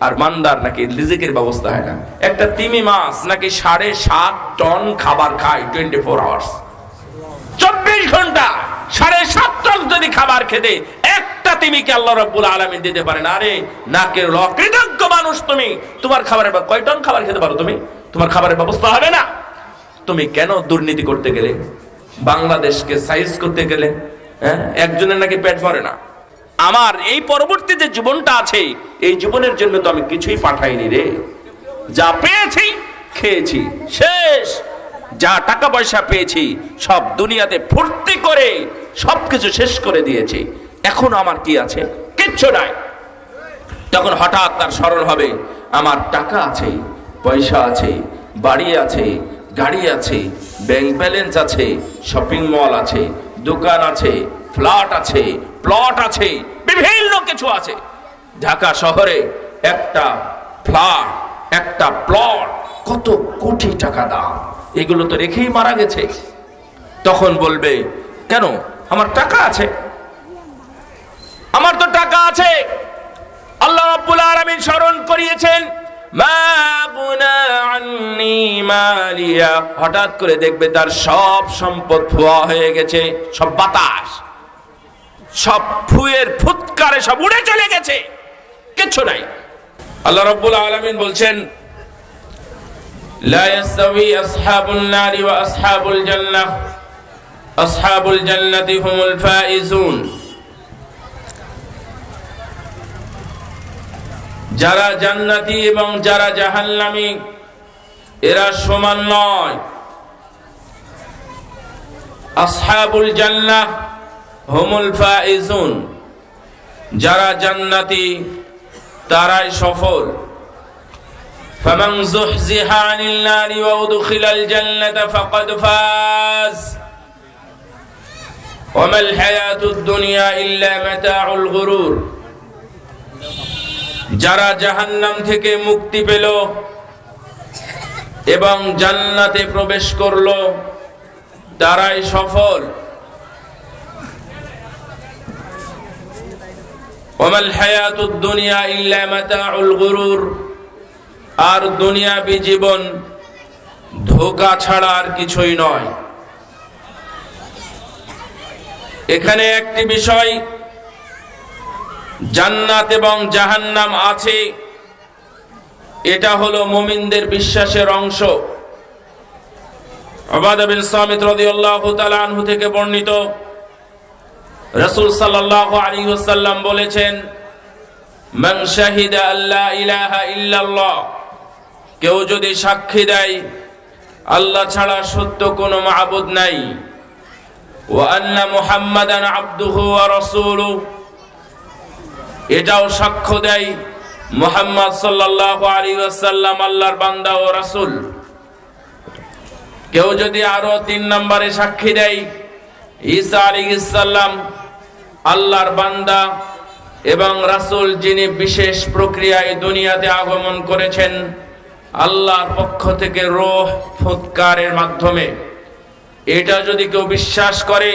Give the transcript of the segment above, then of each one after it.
আর মান্দার নাকি রিজিকের ব্যবস্থা হয় না। একটা তিমি মাছ নাকি 7.5 টন খাবার খায় 24 আওয়ার্স, 24 ঘন্টা 7.5 টন যদি খাবার খেতে একটা তিমিকে আল্লাহ রাব্বুল আলামিন দিতে পারেন। আরে নাকের অকৃতজ্ঞ মানুষ তুমি, তোমার খাবারের কয় টন খাবার খেতে পারো তুমি? তোমার খাবারের ব্যবস্থা হবে না। তুমি কেন দুর্নীতি করতে গেলে, বাংলাদেশকে সাইজ করতে গেলে? একজনের নাকি পেট ভরে না। আমার এই পরবর্তী যে জীবনটা আছে, এই জীবনের জন্য তো আমি কিছুই পাঠাইনি রে। যা পেয়েছি খেয়েছি, শেষ। যা টাকা পয়সা পেয়েছি সব দুনিয়াতে ফুর্তি করে সবকিছু শেষ করে দিয়েছি। এখন আমার কি আছে? কিচ্ছু নাই। তখন হঠাৎ তার স্মরণ হবে, আমার টাকা আছে, পয়সা আছে, বাড়ি আছে, গাড়ি আছে, ব্যাংক ব্যালেন্স আছে, শপিং মল আছে, দোকান আছে, ফ্ল্যাট আছে, প্লট আছে, বিভিন্ন কিছু আছে। ঢাকা শহরে একটা ফ্ল্যাট, একটা প্লট কত কোটি টাকা দাম। এগুলো তো রেখেই মারা গেছে। তখন বলবে, কেন? আমার টাকা আছে, আমার তো টাকা আছে। আল্লাহ রাব্বুল আলামিন স্মরণ করিয়েছেন, মা গুনা আন্নি মালিয়া। হঠাৎ করে দেখবে তার সব সম্পদ ধোয়া হয়ে গেছে, সব বাতাস, সব ফুয়ের ফুৎকারে সব উড়ে চলে গেছে, কিছু নাই। আল্লাহ রাব্বুল আলামিন বলছেন, লা ইয়াসতাবি আসহাবুন নারি ওয়া আসহাবুল জান্নাহ, আসহাবুল জান্নাতি হুমুল ফাইজুন। যারা জান্নাতি এবং যারা জাহান্নামী এরা সমান নয়। আসহাবুল জান্নাহ হুমুল ফাইজুন, যারা জান্নাতি তারাই সফল। ফামান যুহজিহা আনিন নারি ওয়া উদখিলাল জান্নাতা ফাকাদ ফাজ ওয়া মাল হায়াতুদ দুনিয়া ইল্লা মাতাউল গুরুর। যারা জাহান্নাম থেকে মুক্তি পেল এবং জান্নাতে প্রবেশ করলো তারাই সফল। ওয়ামাল হায়াতুদ দুনিয়া ইল্লা মাতাউল গুরুর। আর দুনিয়াবী জীবন ধোঁকা ছাড়া আর কিছুই নয়। এখানে একটি বিষয়, জান্নাত এবং জাহান্নাম আছে, এটা হলো মুমিনদের বিশ্বাসের অংশ। উবাদা বিন সামিত রাদিয়াল্লাহু তাআলা আনহু থেকে বর্ণিত, রাসূল সাল্লাল্লাহু আলাইহি ওয়াসাল্লাম বলেছেন, মান শাহিদা আল্লা ইলাহা ইল্লাল্লাহ, কেউ যদি সাক্ষী দেয় আল্লাহ ছাড়া সত্য কোনো মাবুদ নাই, ওয়া আন্না মুহাম্মাদান আবদুহু ওয়া রাসূলুহু, এটাও সাক্ষ্য দেয় মুহাম্মদ সাল্লাল্লাহু আলাইহি ওয়াসাল্লাম আল্লাহর বান্দা ও রাসূল। কেউ যদি আরো 3 নম্বরে সাক্ষী দেয় ঈসা আলাইহিস সালাম আল্লাহর বান্দা এবং রাসূল, যিনি বিশেষ প্রক্রিয়ায় দুনিয়াতে আগমন করেছেন আল্লাহর পক্ষ থেকে রূহ ফুৎকারের মাধ্যমে, এটা যদি কেউ বিশ্বাস করে।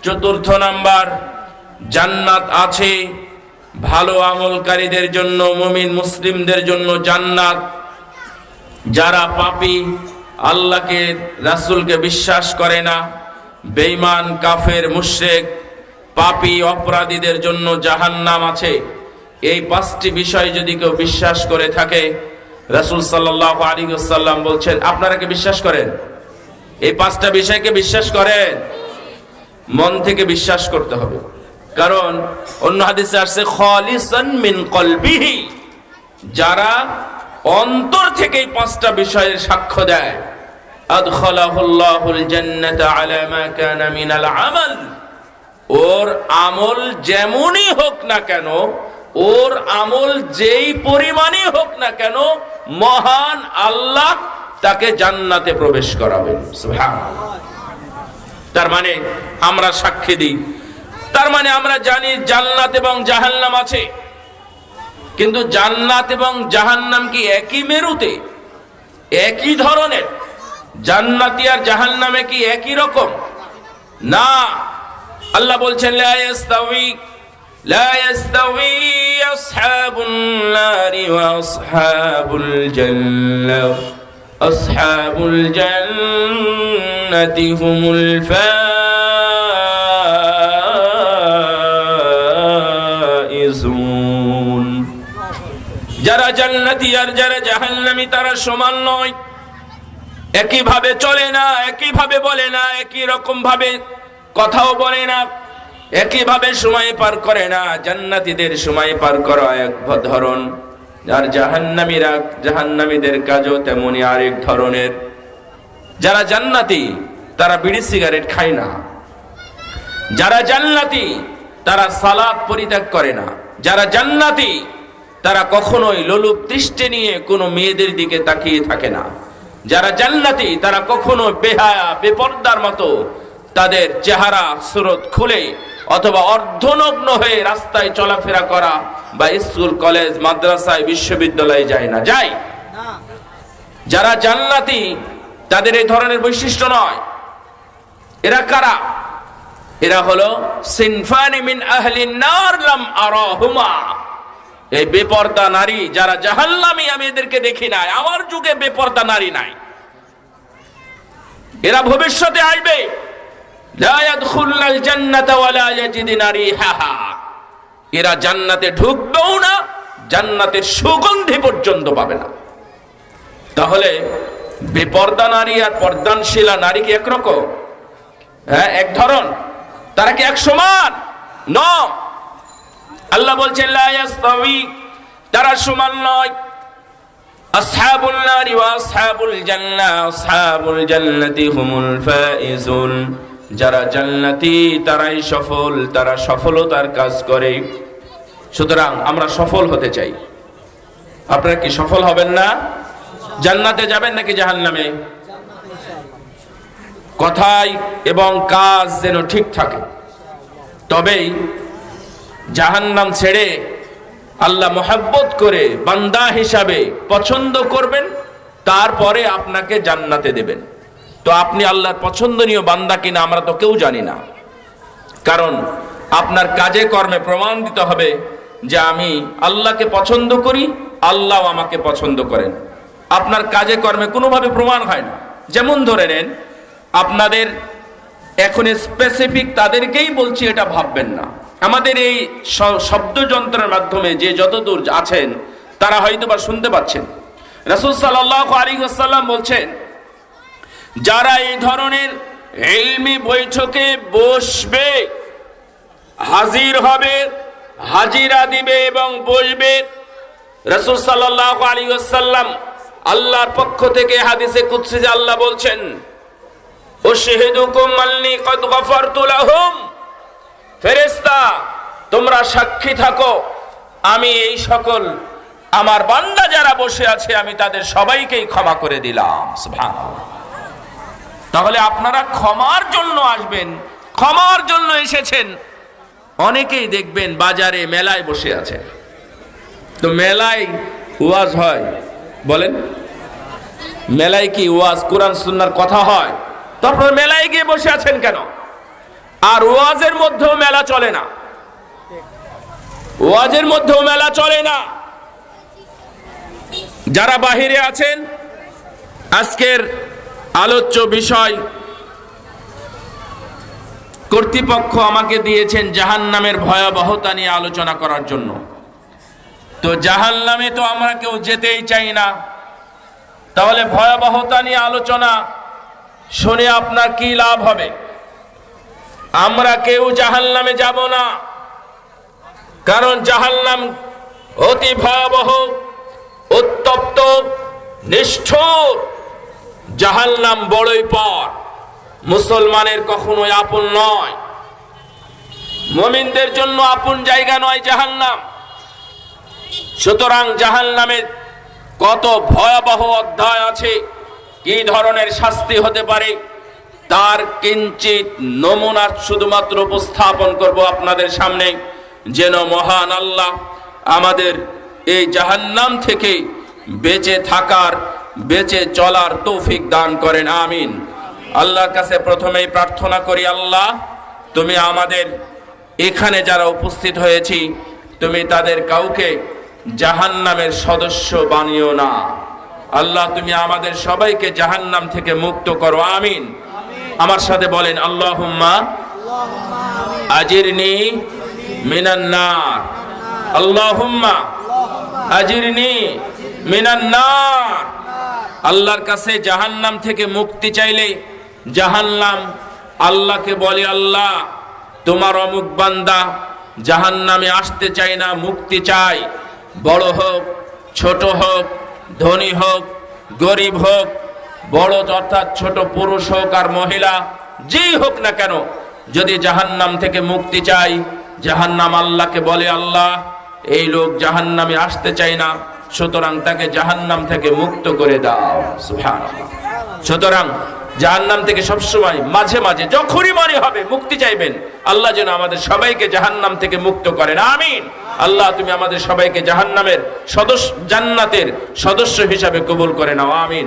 4 নাম্বার, জান্নাত আছে ভালো আমলকারীদের জন্য, মুমিন মুসলিমদের জন্য জান্নাত। যারা পাপী, আল্লাহকে রাসূলকে বিশ্বাস করে না, বেঈমান কাফের মুশরিক পাপী অপরাধীদের জন্য জাহান্নাম আছে। এই 5টি বিষয় যদি কেউ বিশ্বাস করে থাকে, রাসূল সাল্লাল্লাহু আলাইহি ওয়াসাল্লাম বলছেন, আপনারা কি বিশ্বাস করেন? এই 5টা বিষয়কে বিশ্বাস করেন? মন থেকে বিশ্বাস করতে হবে। কারণ অন্য হাদিসে আসছে খালিসান মিন কলবিহি, যারা অন্তর থেকে এই 5টা বিষয়ের সাক্ষ্য দেয়, আদখালাহুল্লাহুল জান্নাতা আলা মা কানা মিনাল আমাল, ওর আমল যেমনই হোক না কেন, ওর আমল যেই পরিমাণই হোক না কেন, মহান আল্লাহ তাকে জান্নাতে প্রবেশ করাবেন। সুবহানাল্লাহ। তার মানে আমরা সাক্ষী দিই, তার মানে আমরা জানি জান্নাত এবং জাহান্নাম আছে। কিন্তু জান্নাত এবং জাহান্নাম কি একই মেরুতে, একই ধরনের? জান্নাতি আর জাহান্নামে কি একই রকম? না। আল্লাহ বলছেন, লা ইয়াস্তাউই لا يستوي أصحاب النار وأصحاب الجنة أصحاب الجنة هم الفائزون যারা জান্নাতি আর যারা জাহান্নামী তারা সমান নয়, একই ভাবে চলে না, একই ভাবে বলে না, একই রকম ভাবে কথাও বলে না, একই ভাবে সময় পার করে না। জান্নাতীদের সময় পার করা এক ধরন, আর জাহান্নামীদের কাজও তেমনি আরেক ধরনের। যারা জান্নাতি তারা বিড়ি সিগারেট খায় না, যারা জান্নাতি তারা সালাত পরিত্যাগ করে না, যারা জান্নাতি তারা কখনোই লোলুপ দৃষ্টি নিয়ে কোনো মেয়েদের দিকে তাকিয়ে থাকে না, যারা জান্নাতি তারা কখনো বেহায়া বেপর্দার মতো তাদের চেহারা সুরত খুলে অথবা অর্ধনগ্ন হয়ে রাস্তায় চলাফেরা করা বা স্কুল কলেজ মাদ্রাসায় বিশ্ববিদ্যালয়ে যায় না, যায়। যারা জান্নাতি তাদের এই ধরনের বৈশিষ্ট্য নয়। এরা কারা? এরা হলো সিনফানি মিন আহলিন নার লাম আরাহুমা, এই বেপর্দা নারী যারা জাহান্নামী, আমি এদেরকে দেখি নাই, আমার যুগে বেপর্দা নারী নাই। এরা ভবিষ্যতে আসবে, লা ইয়াদখুলুল জান্নাতা ওয়া লা ইয়াজিদুনা রিহাহা, এরা জান্নাতে ঢুকবেও না, জান্নাতের সুগন্ধি পর্যন্ত পাবে না। তাহলে বেপর্দা নারী আর পর্দানশীলা নারী কি একরকম? হ্যাঁ, এক ধরন। তারা কি এক সমান? নয়। আল্লাহ বলছেন লা ইয়াস্তাওয়ি, তারা সমান নয়। আসহাবুন নারি ওয়া আসহাবুল জান্নাহ আসহাবুল জান্নাতি হুমুল ফাইজুন, যারা জান্নাতি তারাই সফল, তারা সফলতার কাজ করে। সুতরাং আমরা সফল হতে চাই। আপনারা কি সফল হবেন না? জান্নাতে যাবেন নাকি জাহান্নামে? কথাই এবং কাজ যেন ঠিক থাকে, তবেই জাহান্নাম ছেড়ে আল্লাহ মোহাব্বত করে বান্দা হিসাবে পছন্দ করবেন, তারপরে আপনাকে জান্নাতে দেবেন। তো আপনি আল্লাহর পছন্দনীয় বান্দা কিনা আমরা তো কেউ জানি না, কারণ আপনার কাজে কর্মে প্রমাণ দিতে হবে যে আমি আল্লাহকে পছন্দ করি, আল্লাহ আমাকে পছন্দ করেন। আপনার কাজে কর্মে কোনোভাবে প্রমাণ হয় না। যেমন ধরে নেন, আপনাদের এখন স্পেসিফিক তাদেরকেই বলছি, এটা ভাববেন না। আমাদের এই শব্দযন্ত্রের মাধ্যমে যে যতদূর আছেন তারা হয়তো বা শুনতে পাচ্ছেন। রাসূল সাল্লাল্লাহু আলাইহি ওয়াসাল্লাম বলছেন, যারা এই ধরনের ইলমি বৈঠকে বসবে, হাজির হবে, হাজিরা দিবে এবং বলবে, রাসূল সাল্লাল্লাহু আলাইহি ওয়াসাল্লাম আল্লাহর পক্ষ থেকে হাদিসে কুদসিতে আল্লাহ বলছেন, উশহিদুকুম আন্নী ক্বাদ গফারতু লাহুম, ফেরেশতা তোমরা সাক্ষী থাকো, আমি এই সকল আমার বান্দা যারা বসে আছে আমি তাদের সবাইকেই ক্ষমা করে দিলাম। সুবহানাল্লাহ। তাহলে আপনারা ক্ষমার জন্য আসবেন, ক্ষমার জন্য এসেছেন। অনেকেই দেখবেন বাজারে মেলায় বসে আছে, তো মেলায় ওয়াজ হয়, বলেন মেলায় কি ওয়াজ কোরআন সুন্নাহর কথা হয়? তো আপনারা মেলায় গিয়ে বসে আছেন কেন? আর ওয়াজের মধ্যেও মেলা চলে না, ওয়াজের মধ্যেও মেলা চলে না। যারা বাহিরে আছেন, আজকের আলোচ্য বিষয় কর্তৃপক্ষ আমাকে দিয়েছেন জাহান্নামের ভয়াবহতা নিয়ে আলোচনা করার জন্য। তো জাহান্নামে তো আমরা কেউ যেতেই চাই না, তাহলে ভয়াবহতা নিয়ে আলোচনা শুনে আপনার কি লাভ হবে? আমরা কেউ জাহান্নামে যাব না, কারণ জাহান্নাম অতি ভয়াবহ, উত্তপ্ত, নিষ্ঠুর। জাহান্নাম বড়ই পর, মুসলমানের কখনোই আপন নয়, মুমিনদের জন্য আপন জায়গা নয় জাহান্নাম। সুতরাং জাহান্নামের কত ভয়াবহ অধ্যায় আছে, কি ধরনের শাস্তি হতে পারে, তার কিঞ্চিত নমুনা শুধুমাত্র উপস্থাপন করব আপনাদের সামনে, যেন মহান আল্লাহ আমাদের এই জাহান্নাম থেকে বেঁচে থাকার, বেঁচে চলার তৌফিক দান করেন, আমিন। আল্লাহর কাছে প্রথমেই প্রার্থনা করি, আল্লাহ তুমি আমাদের এখানে যারা উপস্থিত হয়েছি তুমি তাদের কাউকে জাহান্নামের সদস্য বানিও না। আল্লাহ তুমি আমাদের সবাইকে জাহান্নাম থেকে মুক্ত করো, আমিন। আমার সাথে বলেন আল্লাহুম্মা আজিরনি মিনান নার, আল্লাহুম্মা আজিরনি মিনান নার। আল্লাহর কাছে জাহান্নাম থেকে মুক্তি চাইলে জাহান্নাম আল্লাহকে বলে, আল্লাহ তোমার অমুক বান্দা জাহান্নামে আসতে চায় না, মুক্তি চাই। বড় হোক ছোট হোক, ধনী হোক গরিব হোক, বড় অর্থাৎ ছোট পুরুষ হোক আর মহিলা, যেই হোক না কেন, যদি জাহান্নাম থেকে মুক্তি চাই, জাহান্নাম আল্লাহকে বলে, আল্লাহ এই লোক জাহান্নামে আসতে চায় না, সুতরাং তাকে জাহান্নাম থেকে মুক্ত করে দাও। সুবহানাল্লাহ। সুতরাং জাহান্নাম থেকে সবসময় মাঝে মাঝে যখনই মনে হবে মুক্তি চাইবেন। আল্লাহ যেন আমাদের সবাইকে জাহান্নাম থেকে মুক্ত করেন, আমিন। আল্লাহ তুমি আমাদের সবাইকে জাহান্নামের সদস্য, জান্নাতের সদস্য হিসাবে কবুল করে নাও, আমিন।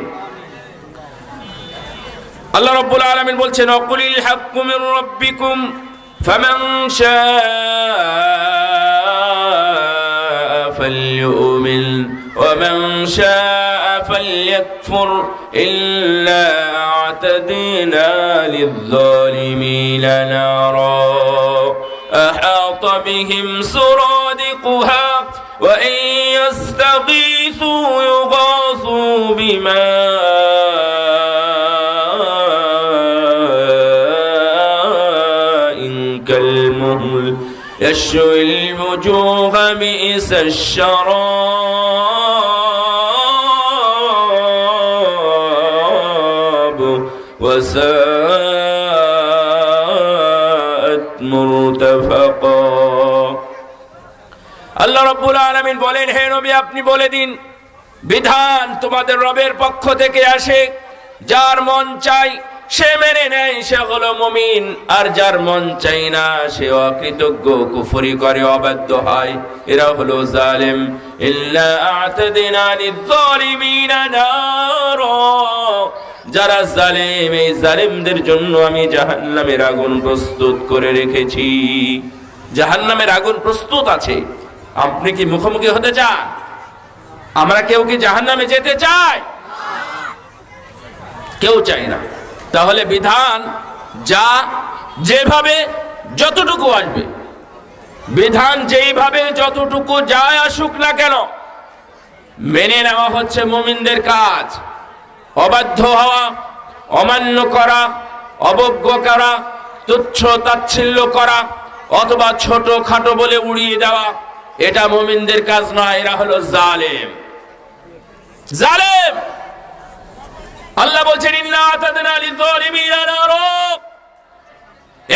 আল্লাহ রাব্বুল আলামিন বলছেন, ওয়াকুলিল হাক্কু মির রাব্বিকুম ফামান শাআ ফালইউমিন ওয়া মান শাআ ফালইয়াকফুর ইল্লা আ'তাদিনা লিয-যালিমিনা নারা আহাতা বিহিম সুরাদিকুহা ওয়া ইন ইস্তাগীথু ইউগাসু বিমা يشوي الوجوه بئس الشراب وساءت مرتفقا। আল্লাহ রাব্বুল আলামিন বলেন, হে নবী আপনি বলে দিন, বিধান তোমাদের রবের পক্ষ থেকে আসে, যার মন চাই সে মেনে নেয়, সে হলো মুমিন, আর যার মন চাই না সে অকৃতজ্ঞ, কুফরি করে, অবাধ্য হয়, এরা হলো জালেম। ইল্লা আ'তাদিনা লিয-যালিমিনা নারা, যারা জালেম এই জালেমদের জন্য আমি জাহান্নামের আগুন প্রস্তুত করে রেখেছি। জাহান্নামের আগুন প্রস্তুত আছে। আপনি কি মুখোমুখি হতে চান? আমরা কেউ কি জাহান্নামে যেতে চাই? কেউ চাই না। তাহলে বিধান যা যেভাবে যতটুকু আসবে, বিধান যেইভাবে যতটুকু যায় আসুক না কেন, মেনে নেওয়া হচ্ছে মুমিনদের কাজ। অবাধ্য হওয়া, অমান্য করা, অবজ্ঞ করা, তুচ্ছ তাচ্ছিল্য করা অথবা ছোট খাটো বলে উড়িয়ে দেওয়া, এটা মুমিনদের কাজ নয়, এরা হলো জালেম। জালেম আল্লাহ বলছেন, ইন্না আ'তাদনা লিয-যালিমিনা নারা,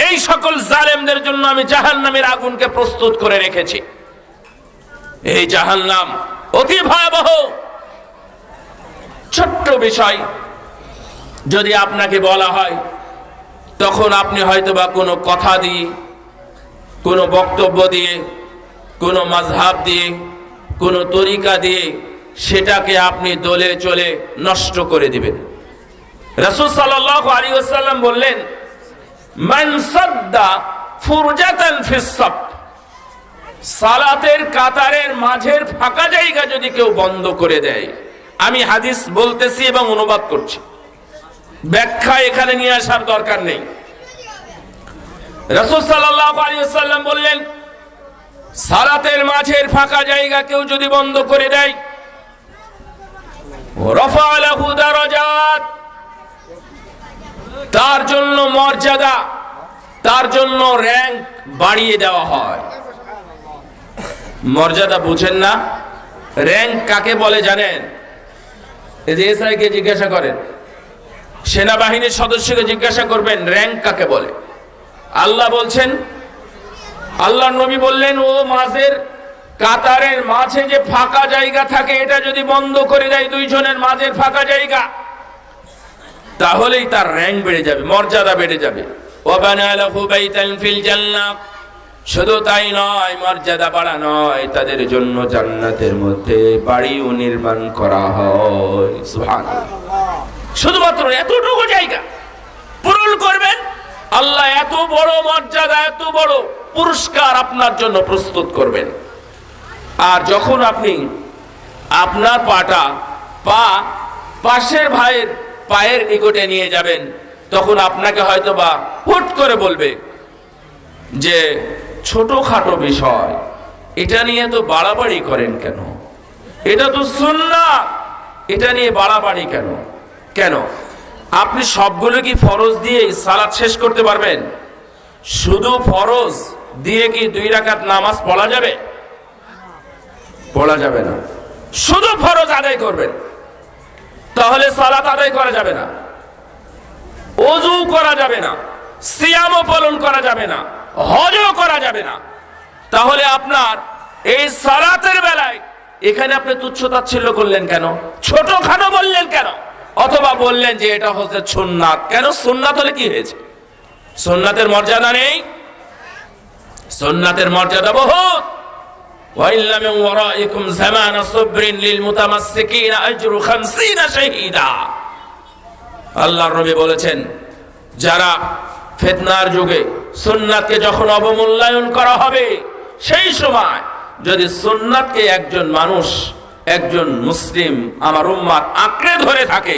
এই সকল জালেমদের জন্য আমি জাহান্নামের আগুনকে প্রস্তুত করে রেখেছি। এই জাহান্নাম অতি ভয়াবহ। ছোট্ট বিষয় যদি আপনাকে বলা হয়, তখন আপনি হয়তোবা কোনো কথা দিয়ে, কোনো বক্তব্য দিয়ে, কোনো মাযহাব দিয়ে, কোনো তরিকা দিয়ে সেটাকে আপনি দলে চলে নষ্ট করে দিবেন। রাসূল সাল্লাল্লাহু আলাইহি ওয়াসাল্লাম বললেন, মান সাদ্দা ফুরজাতান ফিস সাফ, সালাতের কাতারের মাঝের ফাঁকা জায়গা যদি কেউ বন্ধ করে দেয়, আমি হাদিস বলতেছি এবং অনুবাদ করছি, ব্যাখ্যা এখানে নিয়ে আসার দরকার নেই। রাসূল সাল্লাল্লাহু আলাইহি ওয়াসাল্লাম বললেন, সালাতের মাঝের ফাঁকা জায়গা কেউ যদি বন্ধ করে দেয়, রাফা লাহু দারাজাত, তার জন্য মর্যাদা, তার জন্য র‍্যাঙ্ক বাড়িয়ে দেওয়া হয়। মর্যাদা বুঝেন না? র‍্যাঙ্ক কাকে বলে জানেন? এই যে এসআই কে জিজ্ঞাসা করেন, সেনাবাহিনীর সদস্যকে জিজ্ঞাসা করবেন র‍্যাঙ্ক কাকে বলে। আল্লাহ বলছেন, আল্লাহর নবী বললেন, ও মাঝের কাতারের মাঝে যে ফাঁকা জায়গা থাকে, এটা যদি বন্ধ করে দেয় দুইজনের মাঝের ফাঁকা জায়গা, তাহলেই তার র‍্যাঙ্ক বেড়ে যাবে, মর্যাদা বেড়ে যাবে। ওয়াবানা লাহু বাইতান ফিল জান্নাহ, শুধু তাই নয়, মর্যাদা বাড়া নয়, তাদের জন্য জান্নাতের মধ্যে বাড়িও নির্মাণ করা হয়। সুবহানাল্লাহ। শুধুমাত্র এতটুকু জায়গা পূরণ করবেন, আল্লাহ এত বড় মর্যাদা, এত বড় পুরস্কার আপনার জন্য প্রস্তুত করবেন। আর যখন আপনি আপনার পাশের ভাইয়ের পায়ের নিকটে নিয়ে যাবেন, তখন আপনাকে হয়তোবা হুট করে বলবে যে ছোটখাটো বিষয়, এটা নিয়ে তো বাড়াবাড়ি করেন কেন, এটা তো সুন্নাত, এটা নিয়ে বাড়াবাড়ি কেন? কেন আপনি সবগুলো কি ফরজ দিয়ে সালাত শেষ করতে পারবেন? শুধু ফরজ দিয়ে কি 2 রাকাত নামাজ পড়া যাবে? পড়া যাবে না। শুধু ফরজ আদায় করবেন, তাহলে সালাত আদায় করা যাবে না, ওযু করা যাবে না, সিয়ামও পালন করা যাবে না, হজও করা যাবে না। তাহলে আপনার এই সালাতের বেলায় এখানে আপনি তুচ্ছ-তাচ্ছিল্য করলেন কেন? ছোটখাটো বললেন কেন? অথবা বললেন যে এটা হচ্ছে সুন্নাত। কেন? সুন্নাত হলে কি হয়েছে? সুন্নাতের মর্যাদা নেই? সুন্নাতের মর্যাদা বহুত। ওয়াইল্লা মিন ওয়ারাইকুম জামানা সাবরিন লিল মুতামাসসিকিনা আজরু 50 শাহীদা। আল্লাহর নবী বলেছেন, যারা ফিতনার যুগে সুন্নাতকে যখন অবমূল্যায়ন করা হবে, সেই সময় যদি সুন্নাতকে একজন মানুষ, একজন মুসলিম আমার উম্মাত আঁকড়ে ধরে থাকে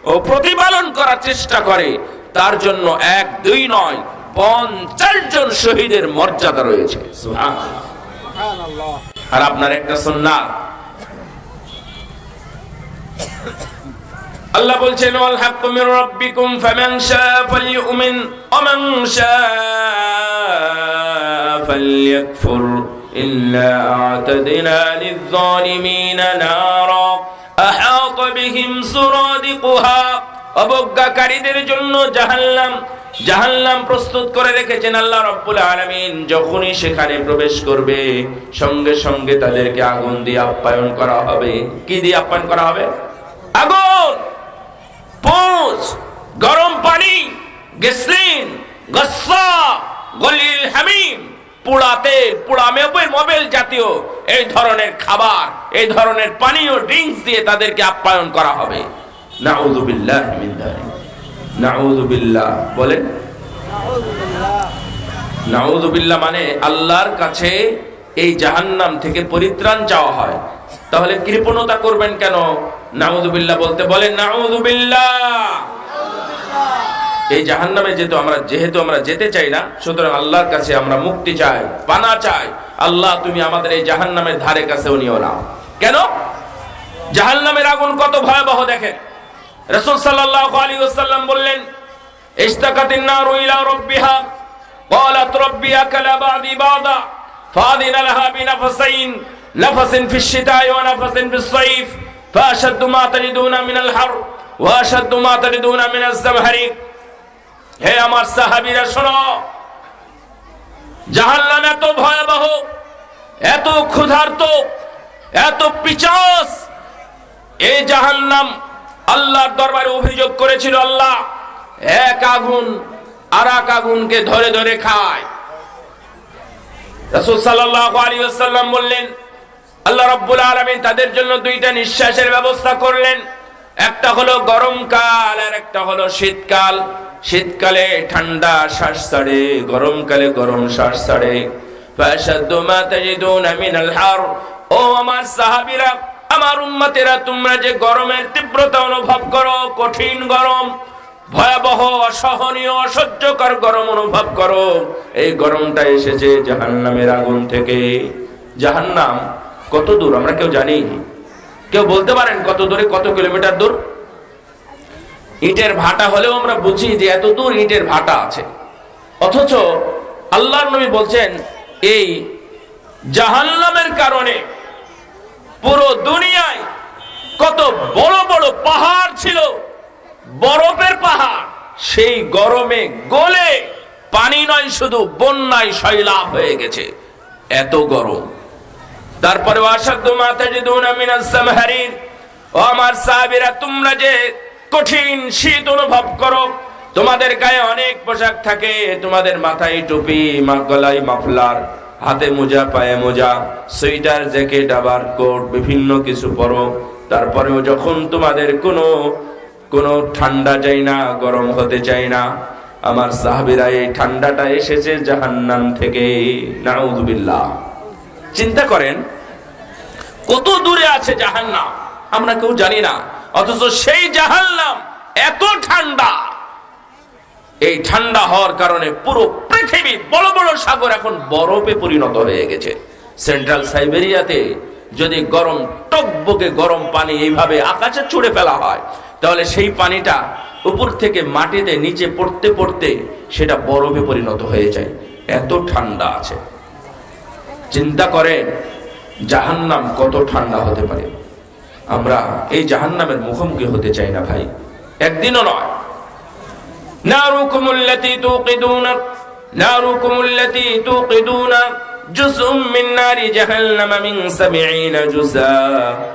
ও প্রতিপালন করার চেষ্টা করে, তার জন্য 1 2 নয় 50 জন শহীদের মর্যাদা রয়েছে। সুবহানাল্লাহ। আর আপনার একটা সুন্নাত, আল্লাহ বলছেন ওয়াল হাক্কু মির রাব্বিকুম ফামান শাআ ফালইউমিন ওয়া মান শাআ ফালইয়াকফুর ইন্না আ'তাদনা লিয-যালিমিনা নারা আহাতা বিহিম সুরাদিকুহা। অবজ্ঞাকারীদের জন্য জাহান্নাম প্রস্তুত করে রেখেছেন আল্লাহ রাব্বুল আলামিন। যখনই সেখানে প্রবেশ করবে, সঙ্গে সঙ্গে তাদেরকে আগুন দিয়ে আপ্যায়ন করা হবে। কি দিয়ে আপ্যায়ন করা হবে? আগুন, পুঁজ, গরম পানি, গ্যাসলিন, গাসসা, গলিল হামিম, পোড়া তেল, পোড়া মোবিল জাতীয় এই ধরনের খাবার, এই ধরনের পানীয় ড্রিঙ্কস দিয়ে তাদেরকে আপ্যায়ন করা হবে। নাউযু বিল্লাহি মিন যালিক। নাউযু বিল্লাহ বলেন। নাউযু বিল্লাহ মানে আল্লাহর কাছে এই জাহান্নাম থেকে পরিত্রাণ চাওয়া হয়। তাহলে কৃপণতা করবেন কেন? নাউযু বিল্লাহ বলতে বলেন নাউযু বিল্লাহ। এই জাহান্নামে যেহেতু আমরা যেতে চাই না, সুতরাং আল্লাহর কাছে আমরা মুক্তি চাই, পানা চাই। আল্লাহ তুমি আমাদের এই জাহান্নামের ধারে কাছেও নিও না। কেন? জাহান্নামের আগুন কত ভয়াবহ দেখেন। রাসূল সাল্লাল্লাহু আলাইহি ওয়াসাল্লাম বললেন, ইশতাকাতিন নারু ইলা রাব্বিহা ক্বালাত রাব্বি আকালা বাদি বাদা ফাদিনা লাহা বিনাফসাইন নাফাসিন ফিশ শিতা'i ওয়া নাফাসিন ফিস সাইফ ফাশাদ্দু মা তাজিদুনা মিনাল হার ওয়া আশাদ্দু মা তাজিদুনা মিনাজ জামহারিক। হে আমার সাহাবীরা শোনো, জাহান্নাম এত ভয়াবহ, এত ক্ষুধার্ত, এত পিচাস। এই জাহান্নাম আল্লাহর দরবারে অভিযোগ করেছিল, আল্লাহ এক আগুন আর এক আগুনকে ধরে ধরে খায়। রাসূল সাল্লাল্লাহু আলাইহি ওয়াসাল্লাম বললেন, আল্লাহ রাব্বুল আলামিন তাদের জন্য 2টা নিঃশ্বাসের ব্যবস্থা করলেন। একটা হলো গরমকাল আর একটা হলো শীতকাল। শীতকালে ঠান্ডা শ্বাস ছাড়ে, গরমকালে গরম শ্বাস ছাড়ে। ফাশাদ্দু মা তাজিদুনা মিনাল হার। ও আমার সাহাবীরা, আমার উম্মতেরা, তোমরা যে গরমের তীব্রতা অনুভব করো, কঠিন গরম, ভয়াবহ, অসহনীয়, অসহ্যকর গরম অনুভব করো, এই গরমটা এসেছে জাহান্নামের আগুন থেকে। জাহান্নাম কত দূর আমরা কেউ জানি? কেউ বলতে পারেন কত দূরে, কত কিলোমিটার দূর? ইটের ভাটা হলেও আমরা বুঝি যে এত দূর ইটের ভাটা আছে। অথচ আল্লাহর নবী বলছেন, এই জাহান্নামের কারণে পুরো দুনিয়ায় কত বড় বড় পাহাড় ছিল, বরফের পাহাড়, সেই গরমে গলে পানি নয়, শুধু বন্যায় সয়লাব হয়ে গেছে, এত গরম। তারপরে আশাদ্দু মা তাজিদুনা মিনাজ জামহারির। ও আমার সাহাবীরা, তোমরা যে কঠিন শীত অনুভব করো, তোমাদের গায়ে অনেক পোশাক থাকে, তোমাদের মাথায় টুপি, গলায় মাফলার, হাতে মোজা, পায়ে মোজা, সোয়েটার, জ্যাকেট, আবার কোট, বিভিন্ন কিছু পরো। তারপরেও যখন তোমাদের কোনো ঠান্ডা চাই না, গরম হতে চাই না, আমার সাহাবীরা এই ঠান্ডাটা এসেছে জাহান্নাম থেকে, নাউযুবিল্লাহ। চিন্তা করেন কত দূরে আছে জাহান্নাম, আমরা কেউ জানি না, অথচ সেই জাহান্নাম এত ঠান্ডা। এই ঠান্ডা হওয়ার কারণে পুরো পৃথিবী, বড় বড় সাগর এখন বরফে পরিণত হয়ে গেছে। সেন্ট্রাল সাইবেরিয়াতে যদি গরম টকবকে গরম পানি এইভাবে আকাশে ছুড়ে ফেলা হয়, তাহলে সেই পানিটা উপর থেকে মাটিতে নিচে পড়তে পড়তে সেটা বরফে পরিণত হয়ে যায়, এত ঠান্ডা আছে। চিন্তা করেন জাহান্নাম কত ঠান্ডা হতে পারে। আমরা এই জাহান্নামের মুখোমুখি হতে চাই না ভাই, একদিনও নয়। নারুকুমুল্লাতী তুকিদুনা, নারুকুমুল্লাতী তুকিদুনা জুজউম মিন নারি জাহান্নাম মিন 70 জুজা।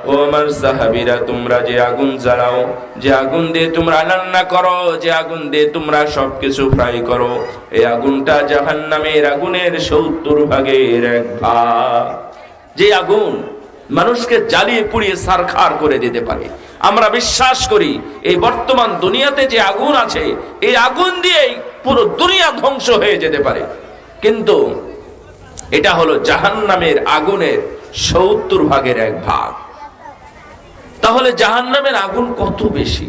ও আমার সাহাবীরা, তোমরা যে আগুন জ্বালাও, যে আগুন দিয়ে তোমরা রান্না করো, যে আগুন দিয়ে তোমরা সবকিছু ফ্রাই করো, এই আগুনটা জাহান্নামের আগুনের 70 ভাগের 1 ভাগ। যে আগুন মানুষকে জ্বালিয়ে পুড়িয়ে ছারখার করে দিতে পারে। আমরা বিশ্বাস করি এই বর্তমান দুনিয়াতে যে আগুন আছে, এই আগুন দিয়েই পুরো দুনিয়া ধ্বংস হয়ে যেতে পারে, কিন্তু এটা হলো জাহান্নামের আগুনের 70 ভাগের 1 ভাগ। তাহলে জাহান্নামের আগুন কত বেশি?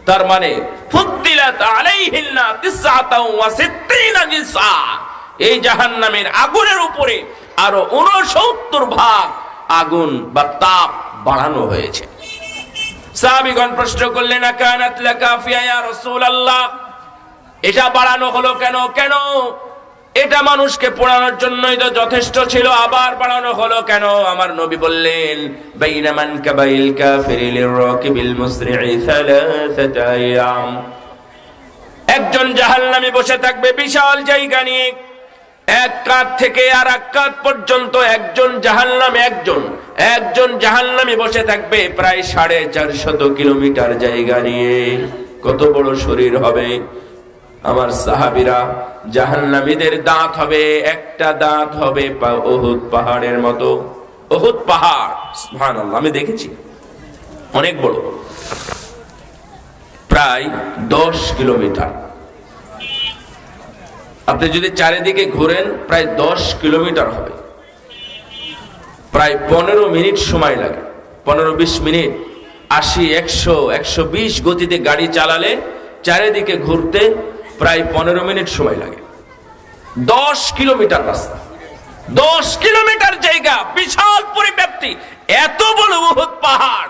তার মানে ফুদ্দিলাত আলাইহিন্না 69 জিসা, এই জাহান্নামের আগুনের উপরে আরো 69 ভাগ আগুন বা তাপ বাড়ানো হয়েছে। সাহাবীগণ প্রশ্ন করলেন, কানাত লাকাফিয়া ইয়া রাসূলুল্লাহ, এটা বাড়ানো হলো কেন? কেন এটা মানুষকে পোড়ানোর জন্যই তো যথেষ্ট ছিল, আবার বাড়ানো হলো কেন? আমার নবী বললেন, বাইনামান কাবাইল কাফিরি লিরাকিবিল মুসরি'i 3 আইয়াম। একজন জাহান্নামী বসে থাকবে বিশাল জায়গা নিয়ে, এক কাঁধ থেকে আর এক কাঁধ পর্যন্ত একজন জাহান্নামী বসে থাকবে প্রায় 450 কিলোমিটার জায়গা নিয়ে। কত বড় শরীর হবে! আমার সাহাবীরা, জাহান্নামীদের দাঁত হবে, একটা দাঁত হবে উহুদ পাহাড়ের মতো। উহুদ পাহাড়, সুবহানাল্লাহ, আমি দেখেছি, অনেক বড়, প্রায় 10 কিলোমিটার। আপনি যদি চারিদিকে ঘুরেন প্রায় 10 কিলোমিটার হবে। প্রায় 15 মিনিট সময় লাগে, 15-20 মিনিট। 80, 100, 120 গতিতে গাড়ি চালালে চারিদিকে ঘুরতে প্রায় 15 মিনিট সময় লাগে। 10 কিলোমিটার রাস্তা, 10 কিলোমিটার জায়গা, বিশাল পরিব্যাপ্তি, এত বড় উহুদ পাহাড়।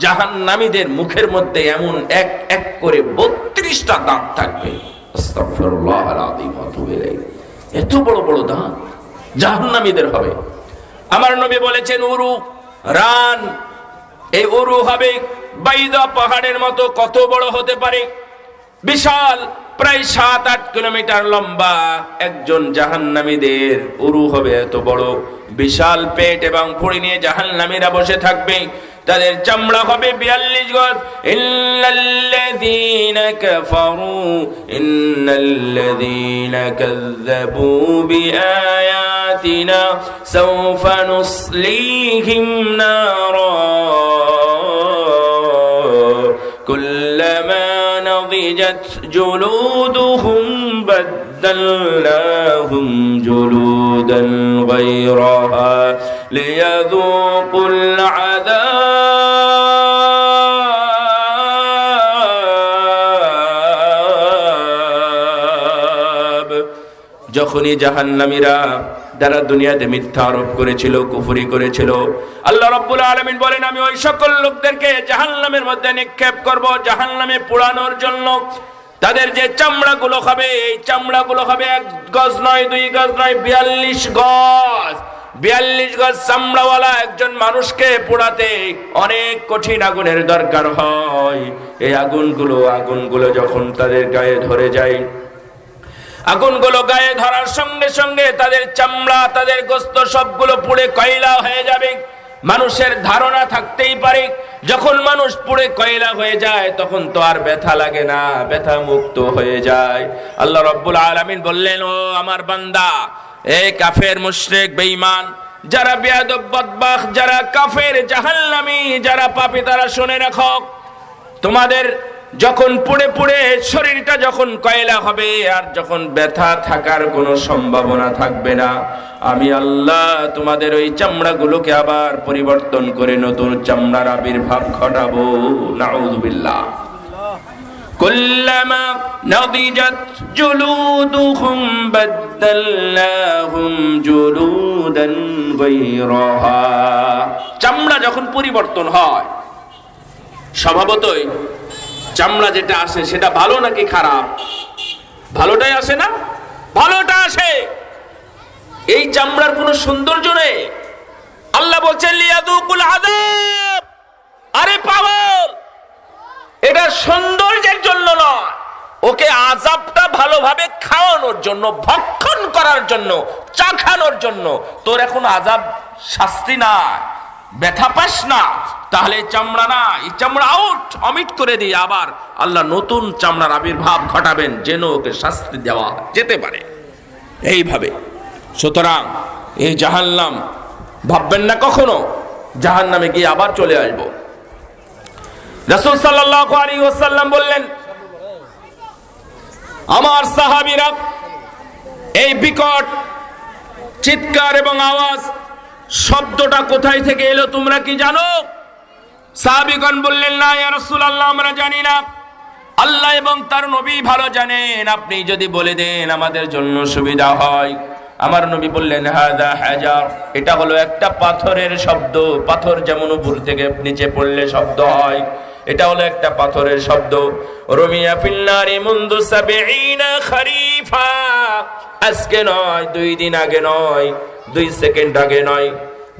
জাহান্নামীদের মুখের মধ্যে এমন এক এক করে 32টা দাঁত থাকবে। আস্তাগফিরুল্লাহ আল-আযীম ওয়া আতুবু ইলাইহি। এত বড় বড় দাঁত জাহান্নামীদের হবে। আমার নবী বলেছেন, উরু রান, এই উরু হবে বাইদা পাহাড়ের মতো। কত বড় হতে পারে? বিশাল, প্রায় 7-8 কিলোমিটার লম্বা। একজন জাহান্নামীদের উরু হবে এত বড়। বিশাল পেট এবং ভুঁড়ি নিয়ে জাহান্নামীরা বসে থাকবে। তাদের চামড়া হবে 42 গজ। ইন্নাল্লাযীনা কাফারু, ইন্নাল্লাযীনা কাযযাবু বিআয়াতিনা সাওফা নুসলিহিম নারা কুল্লামা نضجت جلودهم بدلناهم جلودا غيرها ليذوقوا العذاب। যখনই জাহান্নামীরা যারা দুনিয়াতে মিথ্যা আরোপ করেছিল, কুফরি করেছিল, আল্লাহ রাব্বুল আলামিন বলেন, আমি ওই সকল লোকদেরকে জাহান্নামের মধ্যে নিক্ষেপ করব, জাহান্নামে পোড়ানোর জন্য। তাদের যে চামড়াগুলো হবে, এই চামড়াগুলো হবে 1 গজ নয়, 2 গজ নয়, 42 গজ। 42 গজ চামড়াওয়ালা একজন মানুষকে পোড়াতে অনেক কঠিন আগুনের দরকার হয়। এই আগুনগুলো যখন তাদের গায়ে ধরে যায়, আগুনগুলো গায়ে ধরার সঙ্গে সঙ্গে তাদের চামড়া, তাদের গোশত সবগুলো পুড়ে কয়লা হয়ে যাবে। মানুষের ধারণা থাকতেই পারে, যখন মানুষ পুড়ে কয়লা হয়ে যায় তখন তো আর ব্যথা লাগে না, ব্যথা মুক্ত হয়ে যায়। আল্লাহ রাব্বুল আলামিন বললেন, ও আমার বান্দা, এই কাফের, মুশরিক, বেঈমান, যারা বেয়াদব, বদবাখ, যারা কাফের, জাহান্নামী, যারা পাপী, তারা শুনে রাখো, তোমাদের যখন পুড়ে পুড়ে শরীরটা যখন কয়লা হবে আর যখন ব্যথা থাকার কোনো সম্ভাবনা থাকবে না, আমি আল্লাহ তোমাদের ওই চামড়াগুলোকে আবার পরিবর্তন করে নতুন চামড়ার আবির্ভাব ঘটাবো। নাউযুবিল্লাহ। কুল্লামা নাদিজাত জুলুদুহুম বাদদালনাহুম জুলুদান গায়রাহা। চামড়া যখন পরিবর্তন হয়, স্বভাবতই চামড়া যেটা আসে সেটা ভালো নাকি খারাপ? ভালোটাই আসে না? ভালোটা আসে। এই চামড়ার কোনো সৌন্দর্য নেই। আল্লাহ বলছেন লিয়াযুকুল আযাব। আরে পাগল, এটা সৌন্দর্যের জন্য নয়, ওকে আযাবটা ভালোভাবে খাওয়ানোর জন্য, ভক্ষণ করার জন্য, চাখানোর জন্য। তোর এখন আযাব শাস্তি না, ব্যথা পাস না, তাহলে চামড়া না, এই চামড়া আউট, অমিট করে দিয়ে আবার আল্লাহ নতুন চামড়ার আবির্ভাব ঘটাবেন, যেন ওকে শাস্তি দেওয়া যেতে পারে এইভাবে। সুতরাং এই জাহান্নাম ভাববেন না কখনো জাহান্নামে গিয়ে আবার চলে আসবো। রাসূল সাল্লাল্লাহু আলাইহি ওয়াসাল্লাম বললেন, আমার সাহাবীরা এই বিকট চিৎকার এবং আওয়াজ, শব্দটা কোথায় থেকে এলো তোমরা কি জানো? সাহাবীগণ বললেন, না ইয়া রাসূলুল্লাহ, আমরা জানি না, আল্লাহ এবং তার নবী ভালো জানেন, আপনি যদি বলে দেন আমাদের জন্য সুবিধা হয়। আমার নবী বললেন, হাযা হাজার, এটা হলো একটা পাথরের শব্দ। পাথর যেমন উপর থেকে নিচে পড়লে শব্দ হয়, এটা হলো একটা পাথরের শব্দ। রুমিয়া ফিল নারি মুনযু ৭০ খরিফা, আজকে নয়, ২ দিন আগে নয়, ২ সেকেন্ড আগে নয়,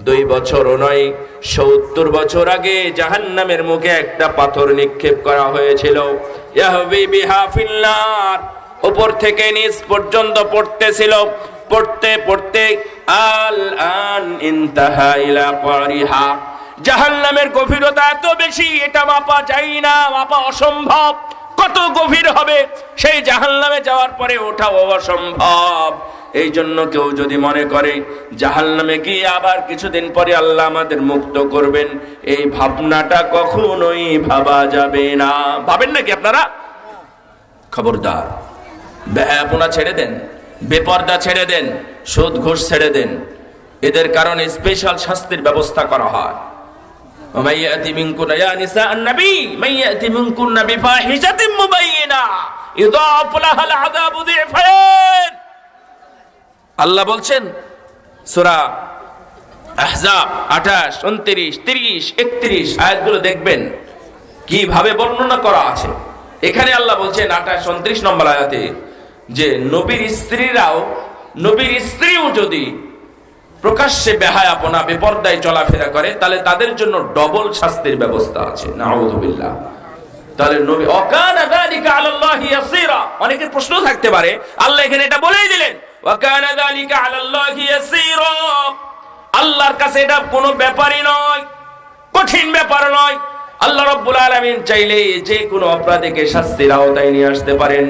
২ বছরও নয়, ৭০ বছর আগে জাহান্নামের মুখে একটা পাথর নিক্ষেপ করা হয়েছিল। ইয়াহবি বিহা ফিল নার, উপর থেকে নিচ পর্যন্ত পড়তেছিল। পড়তে পড়তে আল আন ইনতাহা ইলা কারিহা, জাহান্নামের গভীরতা এত বেশি, এটা মাপা যায় না, মাপা অসম্ভব। কত গভীর হবে সেই জাহান্নামে যাওয়ার পরে ওঠাও অসম্ভব। এই জন্য কেউ যদি মনে করে জাহান্নামে গিয়ে আবার কিছুদিন পরে আল্লাহ আমাদের মুক্ত করবেন, এই ভাবনাটা কখনোই ভাবা যাবে না। ভাবেন নাকি আপনারা? খবরদার, বেহায়াপনা ছেড়ে দেন, বেপরদা ছেড়ে দেন, সুদ ঘুষ ছেড়ে দেন। এদের কারণে স্পেশাল শাস্তির ব্যবস্থা করা হয়। وَمَيَّأْتِ مِنكُنَّ يَا نِسَاءَ النَّبِيِّ مَن يَأْتِ مِنكُنَّ بِفَاحِشَةٍ مُبَيِّنَةٍ يُضَاعَفْ لَهَا الْعَذَابُ ضِعْفَيْنِ। আল্লাহ বলছেন সূরা আহজাব 28, 29, 30, 31 আয়াতগুলো দেখবেন কিভাবে বর্ণনা করা আছে। এখানে আল্লাহ বলছেন 28, 29 নম্বর আয়াতে যে নবীর স্ত্রীও যদি প্রকাশ্যে বেহায়াপনা বেপরদায় চলাফেরা করে তাহলে তাদের জন্য ডবল শাস্তির ব্যবস্থা আছে। নাউযুবিল্লাহ। তাহলে নবী ওয়াকানা যালিকা আলাল্লাহি ইয়াসীরা, অনেকের প্রশ্ন থাকতে পারে, আল্লাহ এখানে এটা বলেই দিলেন ওয়াকানা যালিকা আলাল্লাহি ইয়াসীরা, আল্লাহর কাছে এটা কোনো ব্যাপারই নয়, কঠিন ব্যাপার নয়। আল্লাহ রাব্বুল আলামিন চাইলে যে কোনো অপরাধীকে শাস্তির আওতায় নিয়ে আসতে পারেন,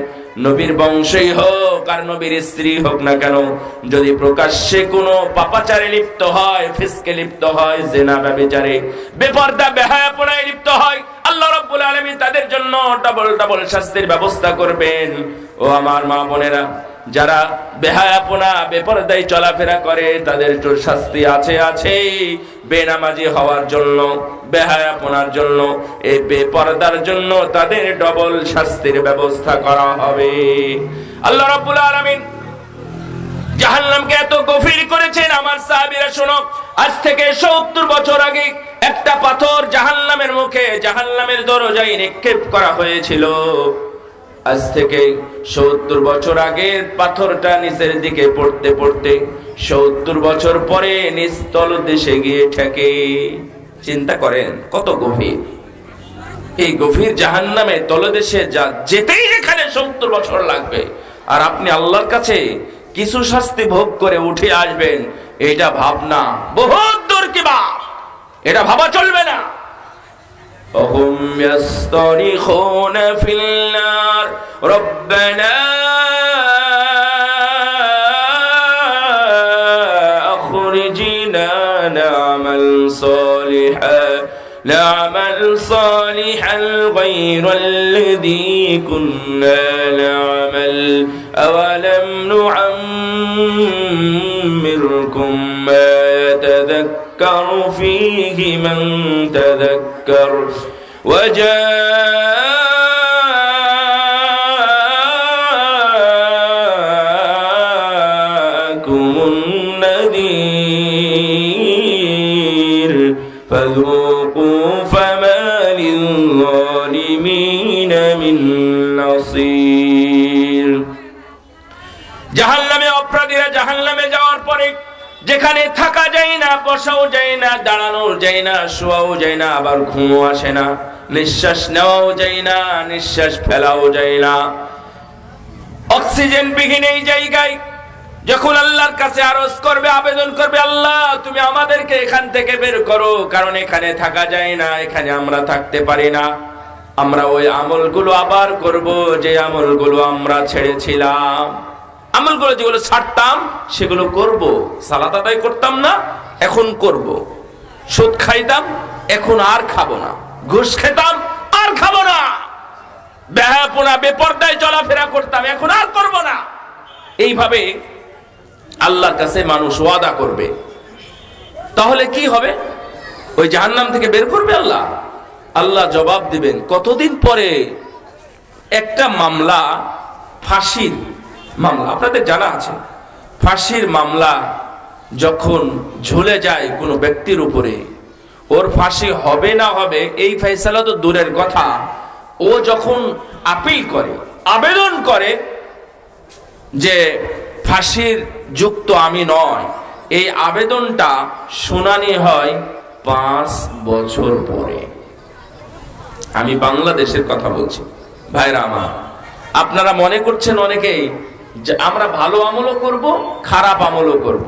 নবীর বংশই হোক আর নবীর স্ত্রী হোক না কেন, যদি প্রকাশ্যে কোনো পাপাচারে লিপ্ত হয়, ফিসকে লিপ্ত হয়, জিনা ব্যভিচারে বেপরদা বেহায়াপনায় লিপ্ত হয়, আল্লাহ রাব্বুল আলামিন তাদের জন্য ডবল শাস্তির ব্যবস্থা করবেন। ও আমার মা বোনেরা, যারা বেহায়াপনা বেপরদায় চলাফেরা করে তাদের তো শাস্তি আছে। বেনামাজি হওয়ার জন্য, বেহায়াপনার জন্য, এই বেপরদার জন্য তাদের ডবল শাস্তির ব্যবস্থা করা হবে। আল্লাহ রাব্বুল আলামিন জাহান্নামকে এত গভীর করেছেন। আমার সাহাবীরা শোনো, আজ থেকে ৭০ বছর আগে একটা পাথর জাহান্নামের মুখে, জাহান্নামের দরজায় নিক্ষেপ করা হয়েছিল। আজ থেকে ৭০ বছর আগের পাথরটা নিচের দিকে পড়তে পড়তে ৭০ বছর পরে নিস্তল দেশে গিয়ে ঠেকে। চিন্তা করেন কত গভীর। এই গভীর জাহান্নামে তলদেশে যেতেই যেখানে ৭০ বছর লাগবে, আর আপনি আল্লাহর কাছে কিছু শাস্তি ভোগ করে উঠে আসবেন, এটা ভাবনা বহুত দূর কি বা, এটা ভাবা চলবে না। وهم يصطرخون في النار ربنا أخرجنا نعمل صالحا غير الذي كنا نعمل أولم نعمركم ما يتذكر فيه من تذكر وجاءكم النذير فذوقوا فما للظالمين من نصير জাহান্নামে অপরাধীরা জাহান্নামে যাওয়ার পরে যেখানে থাকা যায় না, বসাও যায় না, দাঁড়ানো যায় না, শোয়াও যায় না, আবার ঘুমও আসে না, নিঃশ্বাস নেওয়াও যায় না, নিঃশ্বাস ফেলাও যায় না, অক্সিজেন বিহীন এই জায়গায় যখন আল্লাহর কাছে আরজ করবে, আবেদন করবে, আল্লাহ তুমি আমাদেরকে এখান থেকে বের করো, কারণ এখানে থাকা যায় না, এখানে আমরা থাকতে পারি না, আমরা ওই আমলগুলো আবার করব যে আমলগুলো আমরা ছেড়েছিলাম, আমলগুলো যেগুলো ছাড়তাম সেগুলো করব, সালাত আদায় করতাম না এখন করব, সুদ খাইতাম এখন আর খাবো না, ঘুষ খেতাম আর খাবো না, বেহায়াপনা বেপরদায় চলাফেরা করতাম এখন আর করব না। এইভাবে আল্লাহর কাছে মানুষ ওয়াদা করবে। তাহলে কি হবে? ওই জাহান্নাম থেকে বের করবে আল্লাহ। আল্লাহ জবাব দিবেন কতদিন পরে? একটা মামলা, ফাঁসির মামলা, আপনাদের জানা আছে, ফাঁসির মামলা যখন ঝুলে যায় কোনো ব্যক্তির উপরে, ওর ফাঁসি হবে না হবে এই ফয়সালা তো দূরের কথা, ও যখন আপিল করে, আবেদন করে যে ফাঁসির যুক্ত আমি নয়, এই আবেদনটা শুনানি হয় 5 বছর পরে। আমি বাংলাদেশের কথা বলছি ভাইরা আমার। আপনারা মনে করছেন অনেকেই যে আমরা ভালো আমলও করব, খারাপ আমলও করব,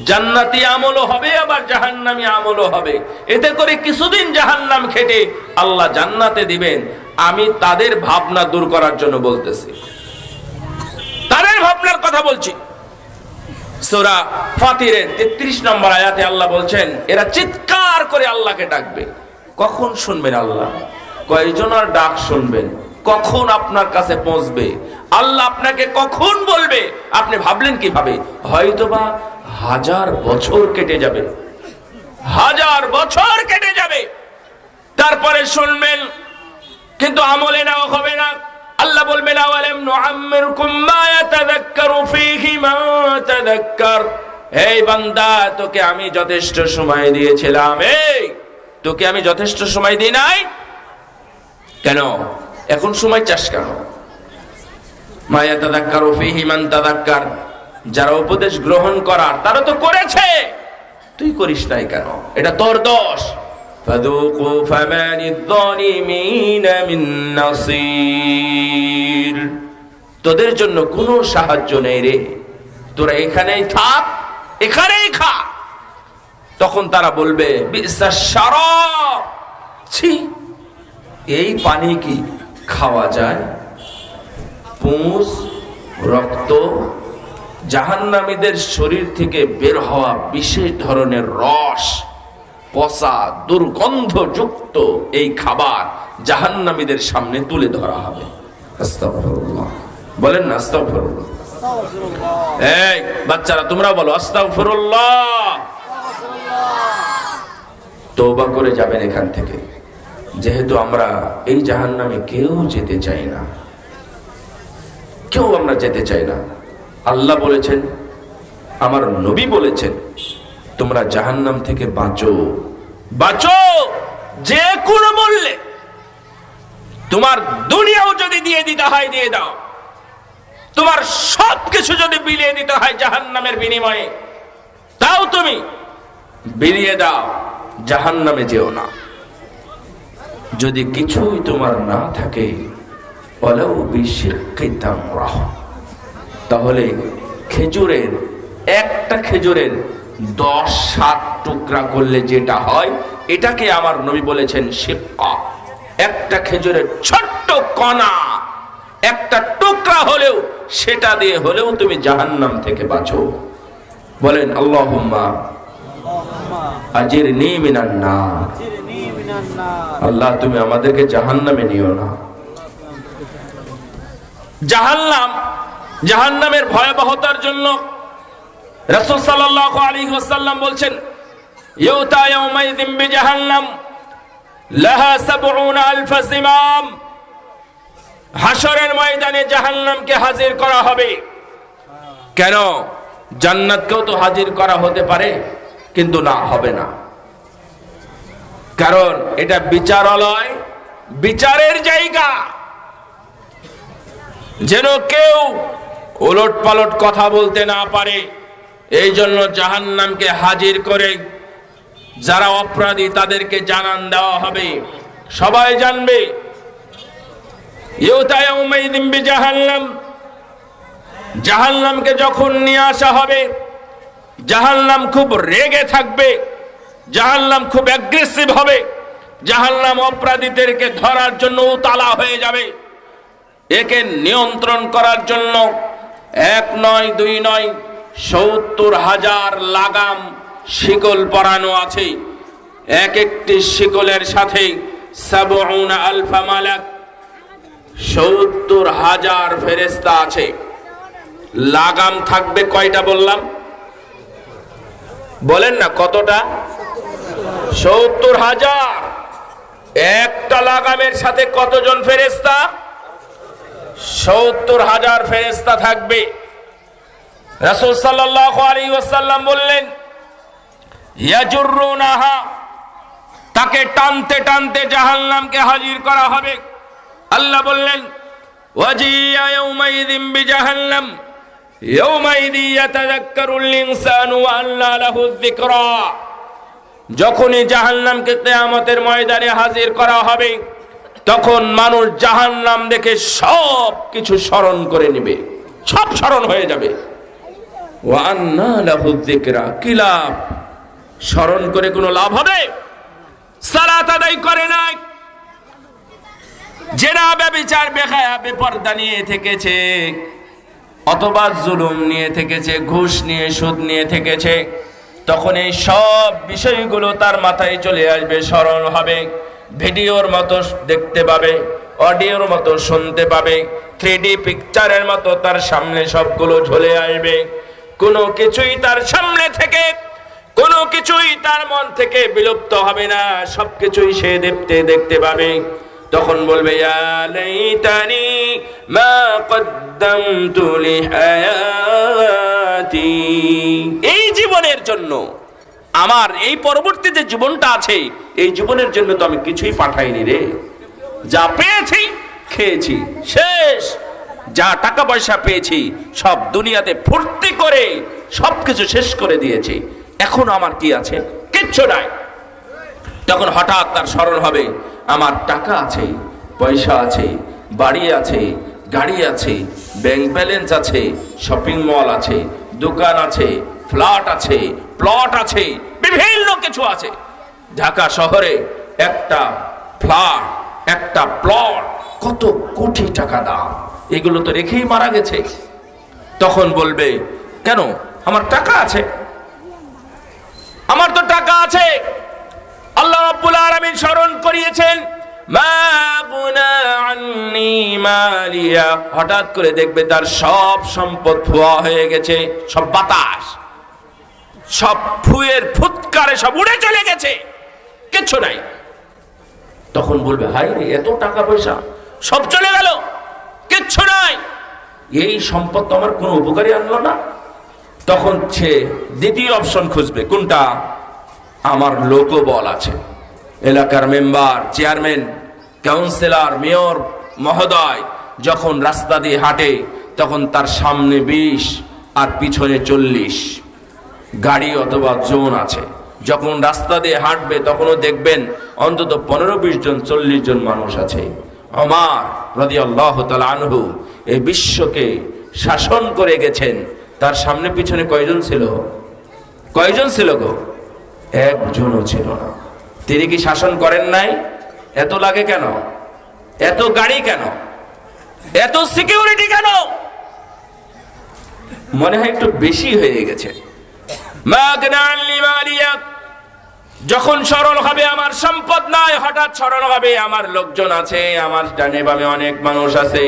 জান্নাতি আমলও হবে আবার জাহান্নামী আমলও হবে, এতে করে কিছুদিন জাহান্নাম খেটে আল্লাহ জান্নাতে দিবেন। আমি তাদের ভাবনা দূর করার জন্য বলতেছি, তাদের ভাবনার কথা বলছি। সূরা ফাতিরের 33 নম্বর আয়াতে আল্লাহ বলছেন, এরা চিৎকার করে আল্লাহকে ডাকবে। কখন শুনবেন আল্লাহ? কয়জনের ডাক শুনবেন? কখন আপনার কাছে পৌঁছবে আল্লাহ? আপনাকে কখন বলবে? আপনি ভাবলেন কিভাবে? হয়তোবা 1000 বছর কেটে যাবে, 1000 বছর কেটে যাবে, তারপরে শুনবেন, কিন্তু আমলে নাও হবে না। আল্লাহ বলবেন, আওয়ালাম নুআম্মিরকুম মা ইয়াতাযাক্কারু ফীহি মান তাযাক্কার। এই বান্দা, তোকে আমি যথেষ্ট সময় দিয়েছিলাম, এই তোকে আমি যথেষ্ট সময় দিই নাই কেন? এখন সময় চাস কেন? মা ইয়াতাযাক্কারু ফীহি মান তাযাক্কার, যারা উপদেশ গ্রহণ করার তারা তো করেছে, তুই করিস নাই কেন? এটা তোর দোষ। ফাযুকু ফামা লিয-যালিমিনা মিন নাসীর। তোদের জন্য কোনো সাহায্য নেই রে, তোরা এখানেই থাক, এখানেই খা। তখন তারা বলবে, বি'সা শারাব, ছি, এই পানি কি খাওয়া যায়? পুঁজ, রক্ত, জাহান্নামীদের শরীর থেকে বের হওয়া বিশেষ ধরনের রস, পচা দুর্গন্ধযুক্ত এই খাবার জাহান্নামীদের সামনে তুলে ধরা হবে। আস্তাগফিরুল্লাহ, বলেন না আস্তাগফিরুল্লাহ। এই বাচ্চারা তোমরা বলো আস্তাগফিরুল্লাহ। তওবা করে যাবেন এখান থেকে, যেহেতু আমরা এই জাহান্নামে কেউ যেতে চাই না, কেউ আমরা যেতে চাই না। আল্লাহ বলেছেন, আমার নবী বলেছেন, তোমরা জাহান্নাম থেকে বাঁচো, বাঁচো যে কোনো মূল্যে। তোমার দুনিয়াও যদি দিয়ে দিতে হয় দিয়ে দাও, তোমার সবকিছু যদি বিলিয়ে দিতে হয় জাহান্নামের বিনিময়ে, তাও তুমি বিলিয়ে দাও, জাহান্নামে যেও না। যদি কিছুই তোমার না থাকে, ওয়ালাউ বিশিক্কি তামরাহ, তাহলে খেজুরের একটা খেজুরের 10-7 টুকরা করলে যেটা হয়, এটাকে আমার নবী বলেছেন শিক্কা। একটা খেজুরের ছোট্ট কণা, একটা টুকরা হলেও, সেটা দিয়ে হলেও তুমি জাহান্নাম থেকে বাঁচো। বলেন আল্লাহুম্মা আজিরনি মিনান নার। আল্লাহ তুমি আমাদেরকে জাহান্নামে নিও না। জাহান্নামের ভয়াবহতার জন্য রাসূল সাল্লাল্লাহু আলাইহি ওয়াসাল্লাম বলছেন, ইউতা ইয়াউমাইযিন বিজাহান্নাম লাহা ৭০,০০০ জিমাম। হাশরের ময়দানে জাহান্নামকে হাজির করা হবে। কেন? জান্নাতকেও তো হাজির করা হতে পারে, কিন্তু না, হবে না। কারণ এটা বিচারালয়, বিচারের জায়গা। যেন কেউ উলট পালট কথা বলতে না পারে, এই জন্য জাহান্নামকে হাজির করে যারা অপরাধী তাদেরকে জানান দেওয়া হবে, সবাই জানবে। ইউতা ইয়াউমাইযিন বিজাহান্নাম, জাহান্নামকে যখন নিয়ে আসা হবে, জাহান্নাম খুব রেগে থাকবে, জাহান্নাম খুব অ্যাগ্রেসিভ হবে, জাহান্নাম অপরাধীদেরকে ধরার জন্য উতালা হয়ে যাবে। একে নিয়ন্ত্রণ করার জন্য ১ নয় ২ নয় ৭০,০০০ লাগাম শিকল পরানো আছে। এক একটি শিকলের সাথে ৭০,০০০ মালাক, ৭০,০০০ ফেরেশতা আছে। লাগাম থাকবে কয়টা বললাম? বলেন না কতটা? ৭০,০০০। একটা লাগামের সাথে কতজন ফেরেশতা? ৭০,০০০ ফেরেশতা থাকবে। রাসূল সাল্লাল্লাহু আলাইহি ওয়াসাল্লাম বললেন, ইয়াজুরুনাহা, তাকে টানতে টানতে জাহান্নামকে হাজির করা হবে। আল্লাহ বললেন, ওয়াজিয়া ইয়াউমাইযিন বিজাহান্নাম ইয়াউমাইযি ইয়াতাযাক্কারুল ইনসানু ওয়া আন্না লাহু যিকরা। যখনই জাহান্নামকে কিয়ামতের ময়দানে হাজির করা হবে, তখন মানুষ জাহান্নাম দেখে সব কিছু স্মরণ করে নেবে, সব স্মরণ হয়ে যাবে। ওয়া আন্না লাহু যিকরা, কি লাভ? স্মরণ করে কোনো লাভ হবে? সালাত আদায় করে নাই, জেনা ব্যভিচার বেহায়া বেপরদা নিয়ে থেকেছে, অথবা জুলুম নিয়ে থেকেছে, ঘুষ নিয়ে সুদ নিয়ে থেকেছে, তখন এই সব বিষয়গুলো তার মাথায় চলে আসবে, স্মরণ হবে। ভিডিওর মতো দেখতে পাবে, অডিওর মতো শুনতে পাবে, 3D পিকচারের মতো তার সামনে সবগুলো ঝুলে আসবে। কোনো কিছুই তার সামনে থেকে, কোনো কিছুই তার মন থেকে বিলুপ্ত হবে না, সবকিছুই সে দেখতে পাবে। তখন বলবে, ইয়া লাইতানি মা কদ্দামতু লিহায়াতি, এই জীবনের জন্য, আমার এই পরবর্তী যে জীবনটা আছে, এই জীবনের জন্য তো আমি কিছুই পাঠাইনি রে। যা পেয়েছি খেয়েছি, শেষ। যা টাকা পয়সা পেয়েছি সব দুনিয়াতে ফুর্তি করে সবকিছু শেষ করে দিয়েছি, এখন আমার কি আছে? কিচ্ছু নাই। তখন হঠাৎ তার স্মরণ হবে, আমার টাকা আছে, পয়সা আছে, বাড়ি আছে, গাড়ি আছে, ব্যাংক ব্যালেন্স আছে, শপিং মল আছে, দোকান আছে, ফ্ল্যাট আছে, প্লট আছে, বিভিন্ন কিছু আছে। ঢাকা শহরে একটা ফ্ল্যাট, একটা প্লট কত কোটি টাকা দাম, এগুলো তো রেখেই মারা গেছে। তখন বলবে, কেন? আমার টাকা আছে, আমার তো টাকা আছে। আল্লাহ রাব্বুল আলামিন স্মরণ করিয়েছেন, মা গুনা আন্নি মালিয়া। হঠাৎ করে দেখবে তার সব সম্পদ ধোয়া হয়ে গেছে, সব বাতাস, সব ফুয়ের ফুৎকারে সব উড়ে চলে গেছে, কিচ্ছু নাই। তখন বলবে, হাই রে, এত টাকা পয়সা সব চলে গেল, কিচ্ছু নাই, এই সম্পদ তো আমার কোনো উপকারী আনলো না। তখন সে দ্বিতীয় অপশন খুঁজবে, কোনটা? আমার লোকবল আছে, এলাকার মেম্বার, চেয়ারম্যান, কাউন্সিলর, মেয়র মহোদয় যখন রাস্তা দিয়ে হাঁটে, তখন তার সামনে 20 আর পিছনে 40 গাড়ি অথবা জোন আছে। যখন রাস্তা দিয়ে হাঁটবে তখনও দেখবেন অন্তত 15-20 জন, 40 জন মানুষ আছে। ওমর রাদিয়াল্লাহু তাআলা আনহু এই বিশ্বকে শাসন করে গেছেন, তার সামনে পিছনে কয়জন ছিল? কয়জন ছিল গো? একজনও ছিল না। তিনি কি শাসন করেন নাই? এত লাগে কেন? এত গাড়ি কেন? এত সিকিউরিটি কেন? মনে হয় একটু বেশি হয়ে গেছে। যখন স্মরণ হবে আমার সম্পদ নাই, হঠাৎ স্মরণ হবে আমার লোকজন আছে, আমার ডানে বামে অনেক মানুষ আছে,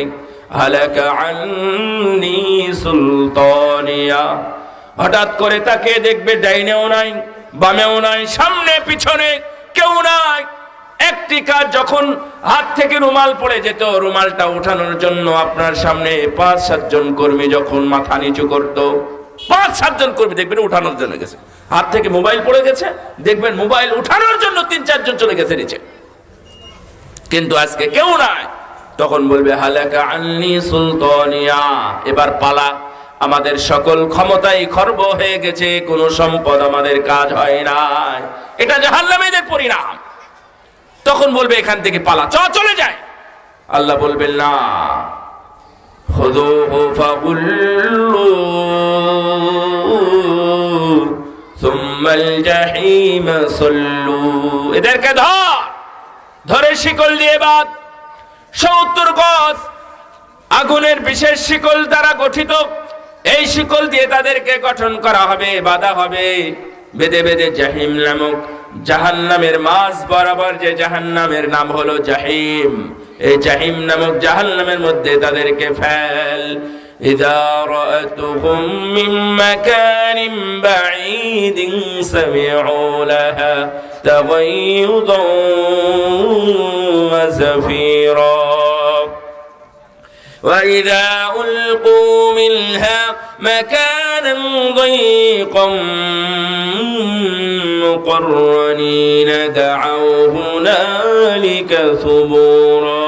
হালাকা আন্নি সুলতানিয়া, হঠাৎ করে তাকে দেখবে ডাইনেও নাই, বামেও নাই, সামনে পিছনে কেউ নাই। একটি কাজ, যখন হাত থেকে রুমাল পড়ে যেত, রুমালটা ওঠানোর জন্য আপনার সামনে 5-7 জন কর্মী যখন মাথা নিচু করত, 5-7 জন কর্মী দেখবেন উঠানোর জন্য গেছে। হাত থেকে মোবাইল পড়ে গেছে, দেখবেন মোবাইল উঠানোর জন্য 3-4 জন চলে গেছে নিচে। কিন্তু আজকে কেউ নাই, তখন বলবে হালাকা আন্নি সুলতানিয়া, এবার পালা, আমাদের সকল ক্ষমতাই খর্ব হয়ে গেছে, কোনো সম্পদ আমাদের কাজ হয় নাই। এটা জাহান্নামীদের পরিণাম। তখন বলবে এখান থেকে পালা, চলে যায়। আল্লাহ বলবেন না, খুযুহু ফাগুল্লু সুম্মাল জাহিম সাল্লু, এদেরকে ধরে শিকল দিয়ে বাঁধ। 70 গজ আগুনের বিশেষ শিকল দ্বারা গঠিত, এই শিকল দিয়ে তাদেরকে গঠন করা হবে, বাঁধা হবে, বেঁধে বেঁধে জাহিম নামক জাহান্নামের মাঝ বরাবর, যে জাহান্নামের নাম হলো জাহিম, এই জাহিম নামক জাহান্নামের মধ্যে তাদেরকে ফেল। ইযা রাআতুহুম মিন মাকানিন বাঈদিন সামি'উ লাহা তাগায়্যুদান ওয়া যাফীরা وإذا ألقوا منها مكانا ضيقا مقرنين دعوا هنالك ثبورا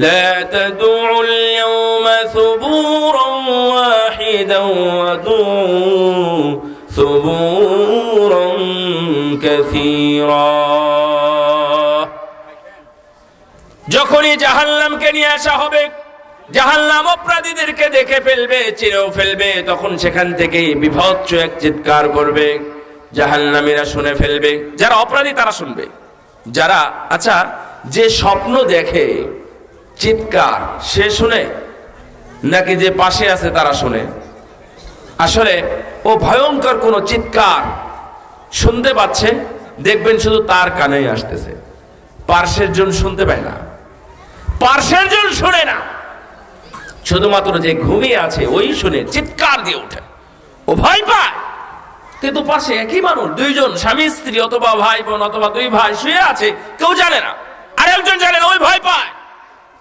لا تدعوا اليوم ثبورا واحدا وادعوا ثبورا كثيرا। যখনই জাহান্নামকে নিয়ে আসা হবে, জাহান্নাম অপরাধীদেরকে দেখে ফেলবে, চিরেও ফেলবে, তখন সেখান থেকে বিভৎস এক চিৎকার করবে, জাহান্নামীরা শুনে ফেলবে। যারা অপরাধী তারা শুনবে, যারা আচ্ছা যে স্বপ্ন দেখে চিৎকার সে শুনে নাকি যে পাশে আছে তারা শুনে? আসলে ও ভয়ঙ্কর কোন চিৎকার শুনতে পাচ্ছে, দেখবেন শুধু তার কানেই আসতেছে, পার্শ্বের জন শুনতে পায় না, পার্শ্বের জন শুনে না, শুধুমাত্র যে ঘুমিয়ে আছে ওই শুনে চিৎকার দিয়ে ওঠে, ও ভয় পায়। কিন্তু পাশে একই মানুষ, 2 জন স্বামী স্ত্রী অথবা ভাই বোন অথবা 2 ভাই শুয়ে আছে, কেউ জানে না, আরেকজন জানে না, ওই ভয় পায়।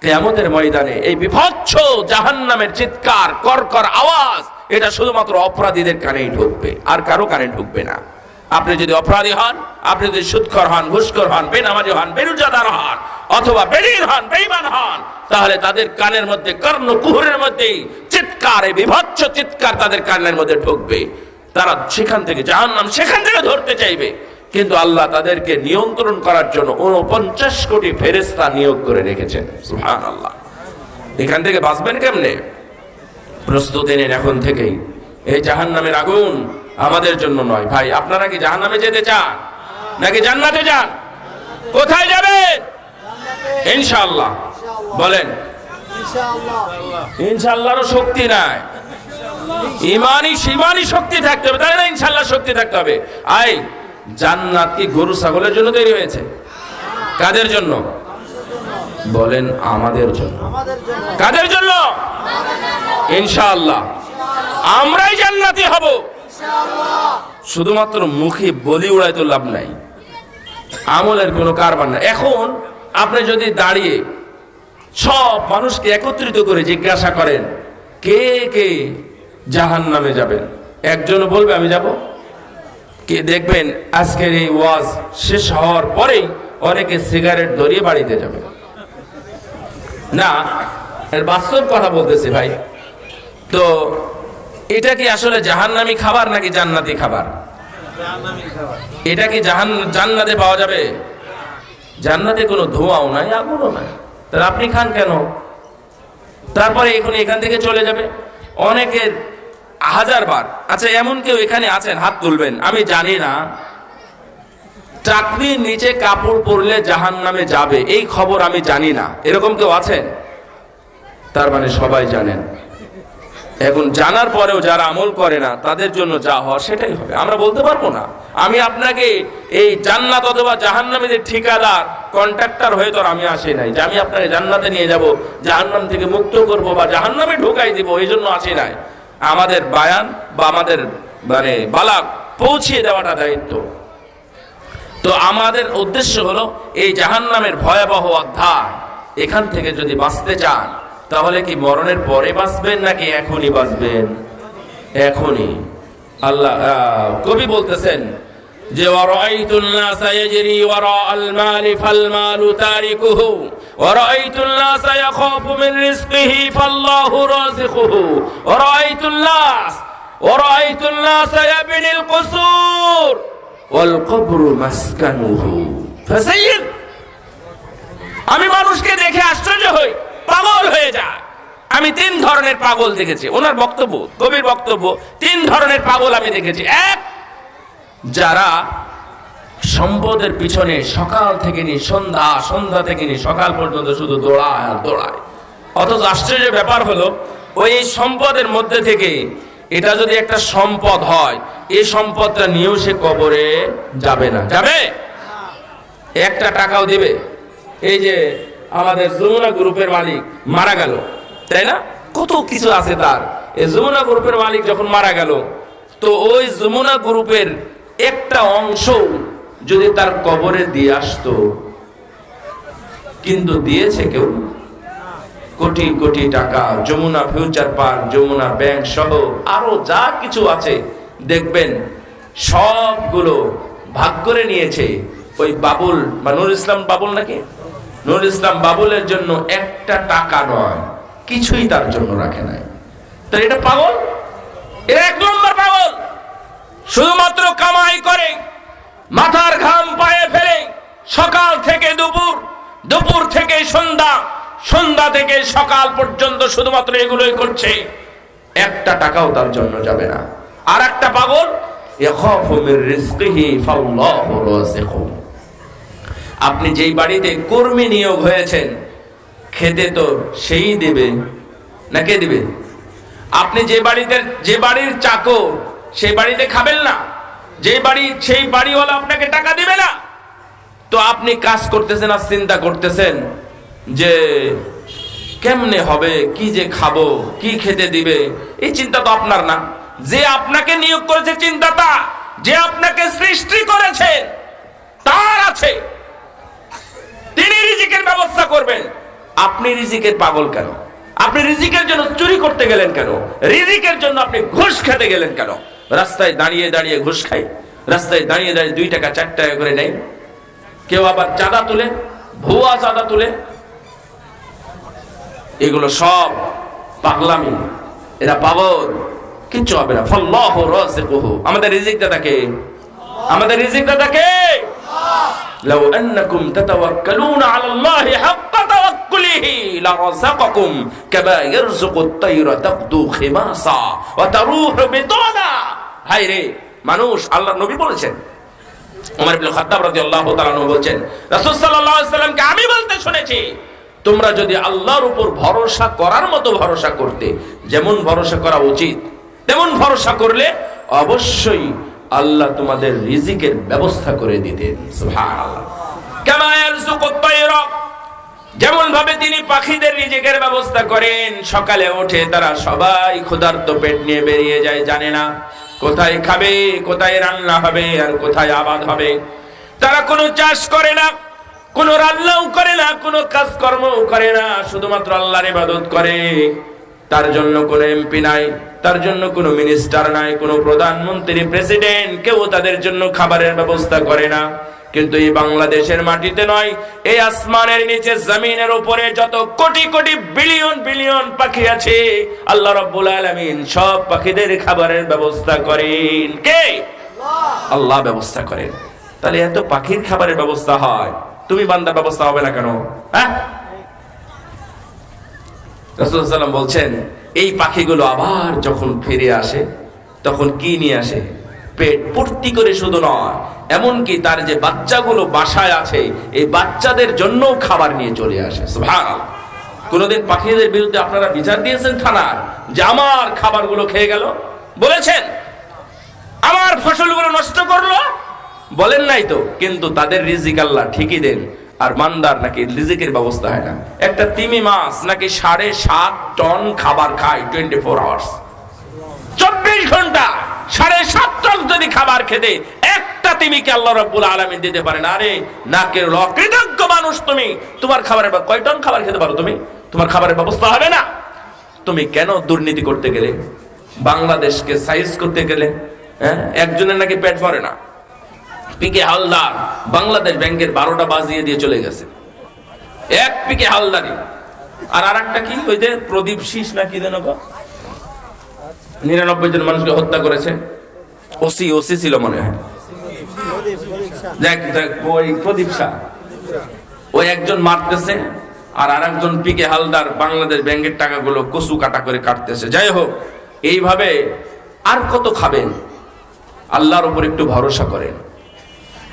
কিয়ামতের ময়দানে এই বিভৎস জাহান্নামের চিৎকার, কর্কর আওয়াজ, এটা শুধুমাত্র অপরাধীদের কানেই ঢুকবে, আর কারো কানে ঢুকবে না। আপনি যদি অপরাধী হন, আপনি যদি সুদখোর হন, ঘুষখোর হন, বেনামাজি হন, বেরুজাদার হন, অথবা বেঈমান হন, বেঈমান হন, তাহলে তাদের কানের মধ্যে, কর্ণকুহরের মধ্যে চিৎকার, এই বিভৎস চিৎকার তাদের কানের মধ্যে ঢুকবে। তারা সেখান থেকে জাহান্নাম সেখান থেকে ধরতে চাইবে, কিন্তু আল্লাহ তাদেরকে নিয়ন্ত্রণ করার জন্য 49 কোটি ফেরেশতা নিয়োগ করে রেখেছেন। সুবহানাল্লাহ। এখান থেকে বাঁচবেন কেমনে? প্রস্তুতি নিন এখন থেকেই। এই জাহান্নামের আগুন আমাদের জন্য নয়। ভাই, আপনারা কি জাহান্নামে যেতে চান নাকি জান্নাতে যান? কোথায় যাবেন? ইনশাআল্লাহ। বলেন ইনশাআল্লাহর শক্তি নাই, ইমানি শক্তি থাকতে হবে, তাই না? ইনশাআল্লাহ শক্তি থাকতে হবে। আই জান্নাত কি গরু ছাগলের জন্য তৈরি হয়েছে? কাদের জন্য? বলেন আমাদের জন্য। কাদের জন্য? ইনশাআল্লাহ আমরাই জান্নাতি হব। শুধুমাত্র মুখে বলি উড়াই তো লাভ নাই, আমলের কোনো কারবার না। এখন আপনি যদি দাঁড়িয়ে সব মানুষকে একত্রিত করে জিজ্ঞাসা করেন কে কে জাহান্নামে যাবেন, একজন বলবে আমি যাব। কে দেখবেন আজকের এই ওয়াজ শেষ হওয়ার পরেই অনেকে সিগারেট ধরিয়ে বাড়িতে যাবে। না, এর বাস্তব কথা বলতেছি ভাই। তো এটা কি আসলে জাহান্নামী খাবার নাকি জান্নাতি খাবার? এটা কি জান্নাতে পাওয়া যাবে? জান্নাতে কোনো ধোঁয়াও নাই, আগুনও নাই, তাহলে আপনি খান কেন? তারপরে এখান থেকে চলে যাবে। অনেকের 1000 বার। আচ্ছা, এমন কেউ এখানে আছেন? হাত তুলবেন। আমি জানি না চাকরির নিচে কাপড় পরলে জাহান্নামে যাবে, এই খবর আমি জানি না, এরকম কেউ আছেন? তার মানে সবাই জানেন। এখন জানার পরেও যারা আমল করে না তাদের জন্য যা হওয়ার সেটাই হবে। আমরা বলতে পারবো না আমি আপনাকে এই জান্নাত অথবা জাহান্নামের ঠিকাদার কন্ট্রাক্টর হয়ে তো আমি আসি নাই যে আমি আপনাকে জান্নাতে নিয়ে যাব, জাহান্নাম থেকে মুক্ত করব বা জাহান্নামে ঢোকাই দিব, এই জন্য আসি নাই। আমাদের বায়ান বা আমাদের বালাগ পৌঁছিয়ে দেওয়াটা দায়িত্ব। তো আমাদের উদ্দেশ্য হলো এই জাহান্নামের ভয়াবহ অধ্যায়, এখান থেকে যদি বাঁচতে চান তাহলে কি মরণের পরে বাঁচবেন নাকি এখনই বাঁচবেন? এখনই। আল্লাহ কবি বলতেছেন যে ওয়ারাআইতুন নাসা ইয়াজরি ওয়ারাআল মালি ফাল মালু তারিকুহু ওয়ারাআইতুন নাসা ইয়াখাফু মিন রিজকিহি ফাল্লাহু রাযিকুহু ওয়ারাআইতুন নাসা ইয়াবনিল কুসুর ওয়াল কবরু মাসকানুহু ফাসাইয়্যিদ। আমি মানুষকে দেখে আশ্চর্য হই, পাগল হয়ে যায়। আমি 3 ধরনের পাগল দেখেছি। ওনার বক্তব্য, কবির বক্তব্য, 3 ধরনের পাগল আমি দেখেছি। এক, যারা সম্পদের পিছনে সকাল থেকে নিয়ে সন্ধ্যা থেকে নিয়ে সকাল পর্যন্ত শুধু দৌড়ায় আর দৌড়ায়। অথচ আশ্চর্যের ব্যাপার হলো ওই সম্পদের মধ্যে থেকে এটা যদি একটা সম্পদ হয়, এই সম্পদটা নিয়েও সে কবরে যাবে না। যাবে? একটা টাকাও দিবে। এই যে আমাদের যমুনা গ্রুপের মালিক মারা গেল, তাই না? কত কিছু আছে তার। এই যমুনা গ্রুপের মালিক যখন মারা গেল, তো ওই যমুনা গ্রুপের একটা অংশ যদি তার কবরে দিয়ে আসতো, কিন্তু দিয়েছে কেউ? কোটি কোটি টাকা, Jamuna future park, Jamuna bank সহ আরো যা কিছু আছে দেখবেন সবগুলো ভাগ করে নিয়েছে ওই বাবুল বা নুরুল ইসলাম বাবুল, নাকি নুরুল ইসলাম বাবুলের জন্য একটা টাকা নয়, কিছুই তার জন্য রাখে নাই। তো এটা পাগল, এরা 1 নম্বর পাগল। শুধুমাত্র কামাই করে, মাথার ঘাম পায়ে ফেলে, সকাল থেকে দুপুর, দুপুর থেকে সন্ধ্যা, সন্ধ্যা থেকে সকাল পর্যন্ত শুধুমাত্র এগুলোই করছে, একটা টাকাও তার জন্য যাবে না। আর একটা পাগল, ইয়াখাফু মির রিজকিহি ফাল্লাহু রাযিকুহু। আপনি যেই বাড়িতে কর্মী নিয়োগ হয়েছেন, খেতে তো সেই দেবে না, কে দিবে? আপনি যে বাড়ির চাকর, সেই বাড়িতে খাবেন না, সেই বাড়িওয়ালা আপনাকে টাকা দিবে না। তো আপনি কাজ করতেছেন আর চিন্তা করতেছেন যে কেমনে হবে, কি যে খাবো, কি খেতে দিবে, এই চিন্তা তো আপনার না। যে আপনাকে নিয়োগ করেছে চিন্তাটা, যে আপনাকে সৃষ্টি করেছে তার আছে, তিনি রিজিকের ব্যবস্থা করবেন। আপনি রিজিকের পাগল কেন? আপনি রিজিকের জন্য চুরি করতে গেলেন কেন? রিজিকের জন্য আপনি ঘুষ খেতে গেলেন কেন? রাস্তায় দাঁড়িয়ে দাঁড়িয়ে ঘুষ খাই, রাস্তায় দাঁড়িয়ে দাঁড়িয়ে 2 টাকা 4 টাকা করে নেই, কেউ আবার চাঁদা তুলে, ভুয়া চাঁদা তুলে। এগুলো সব পাগলামি, এরা পাগল, কিচ্ছু হবে না। ফাল্লাহু রাযিকুহু। আমাদের রিজিক দাতাকে, আমাদের রিজিক দাতাকে। লাউ আন্নাকুম তাতাওয়াক্কালুনা আলাল্লাহি হাক্কা তাওয়াক্কুলিহি লারাযাকাকুম কামা ইয়ারযুকুত তায়রা তাকদু খিমাসা ওয়া তারুহু বিতানা। হায় রে মানুষ, আল্লাহর নবী বলেছেন, ওমর ইবনে খাত্তাব রাদিয়াল্লাহু তাআলা আনহু বলেন, রাসূল সাল্লাল্লাহু আলাইহি ওয়াসাল্লামকে আমি বলতে শুনেছি, তোমরা যদি আল্লাহর উপর ভরসা করার মতো ভরসা করতে, যেমন ভরসা করা উচিত তেমন ভরসা করলে অবশ্যই আল্লাহ তোমাদের রিজিকের ব্যবস্থা করে দিতেন। সুবহানাল্লাহ। কামা ইয়ারযুকুত তায়রা, যেমন ভাবে তিনি পাখিদের রিজিকের ব্যবস্থা করেন। সকালে উঠে তারা সবাই ক্ষুধার্ত পেট নিয়ে বেরিয়ে যায়, জানে না কোথায় খাবে, কোথায় রান্না হবে আর কোথায় আবাদ হবে। তারা কোনো চাষ করে না, কোনো রান্নাও করে না, কোনো কাজকর্মও করে না, শুধুমাত্র আল্লাহর ইবাদত করে। তার জন্য কোনো এমপি নাই, তার জন্য কোনো মিনিস্টার নাই, কোনো প্রধানমন্ত্রী, প্রেসিডেন্ট, কেউ তাদের জন্য খাবারের ব্যবস্থা করে না। কিন্তু এই বাংলাদেশের মাটিতে নয়, এই আসমানের নিচে, জমিনের উপরে যত কোটি কোটি বিলিয়ন বিলিয়ন পাখি আছে, আল্লাহ রাব্বুল আলামিন সব পাখিদের খাবারের ব্যবস্থা করেন। কে? আল্লাহ ব্যবস্থা করেন। তাহলে এত পাখির খাবারের ব্যবস্থা হয়, তুমি বান্দার ব্যবস্থা হবে না কেন? হ্যাঁ, রাসূল সাল্লাল্লাহু আলাইহি ওয়াসাল্লাম বলছেন, এই পাখিগুলো আবার যখন ফিরে আসে তখন কি নিয়ে আসে? পেট ভর্তি করে শুধু নয়, এমনকি তার যে বাচ্চাগুলো বাসায় আছে, এই বাচ্চাদের জন্য খাবার নিয়ে চলে আসে। সুবহানাল্লাহ। কোনদিন পাখিদের বিরুদ্ধে আপনারা বিচার দিয়েছেন থানায় যে আমার খাবারগুলো খেয়ে গেল? বলেছেন? আমার ফসলগুলো নষ্ট করলো? বলেন নাই তো। কিন্তু তাদের রিজিক আল্লাহ ঠিকই দেন, আর মান্দার নাকি রিজিকের ব্যবস্থা হয় না। একটা তিমি মাছ নাকি 7.5 টন খাবার খায় 24 আওয়ার্স, 24 ঘন্টা 7.5 টন যদি খাবার খেতে একটা তিমিকে আল্লাহ রাব্বুল আলামিন দিতে পারেন। আরে নাকের অকৃতজ্ঞ মানুষ তুমি! তোমার খাবারের কয় টন খাবার খেতে পারো তুমি? তোমার খাবারের ব্যবস্থা হবে না। তুমি কেন দুর্নীতি করতে গেলে, বাংলাদেশকে সাইজ করতে গেলে? একজনের নাকি পেট ভরে না। পিকে হালদার বাংলাদেশ ব্যাংকের 12টা বাজিয়ে দিয়ে চলে গেছে, এক পিকে হালদারি। আর আরেকটা কি, ওই যে প্রদীপ শীষ না কি যেন, 99 জন মানুষকে হত্যা করেছে। ওসি ছিল মনে হয়, ওই প্রদীপ শাহ, ওই একজন মারতেছে আর আরেকজন পিকে হালদার বাংলাদেশ ব্যাংকের টাকাগুলো কচু কাটা করে কাটতেছে। যাই হোক, এইভাবে আর কত খাবেন? আল্লাহর উপর একটু ভরসা করেন,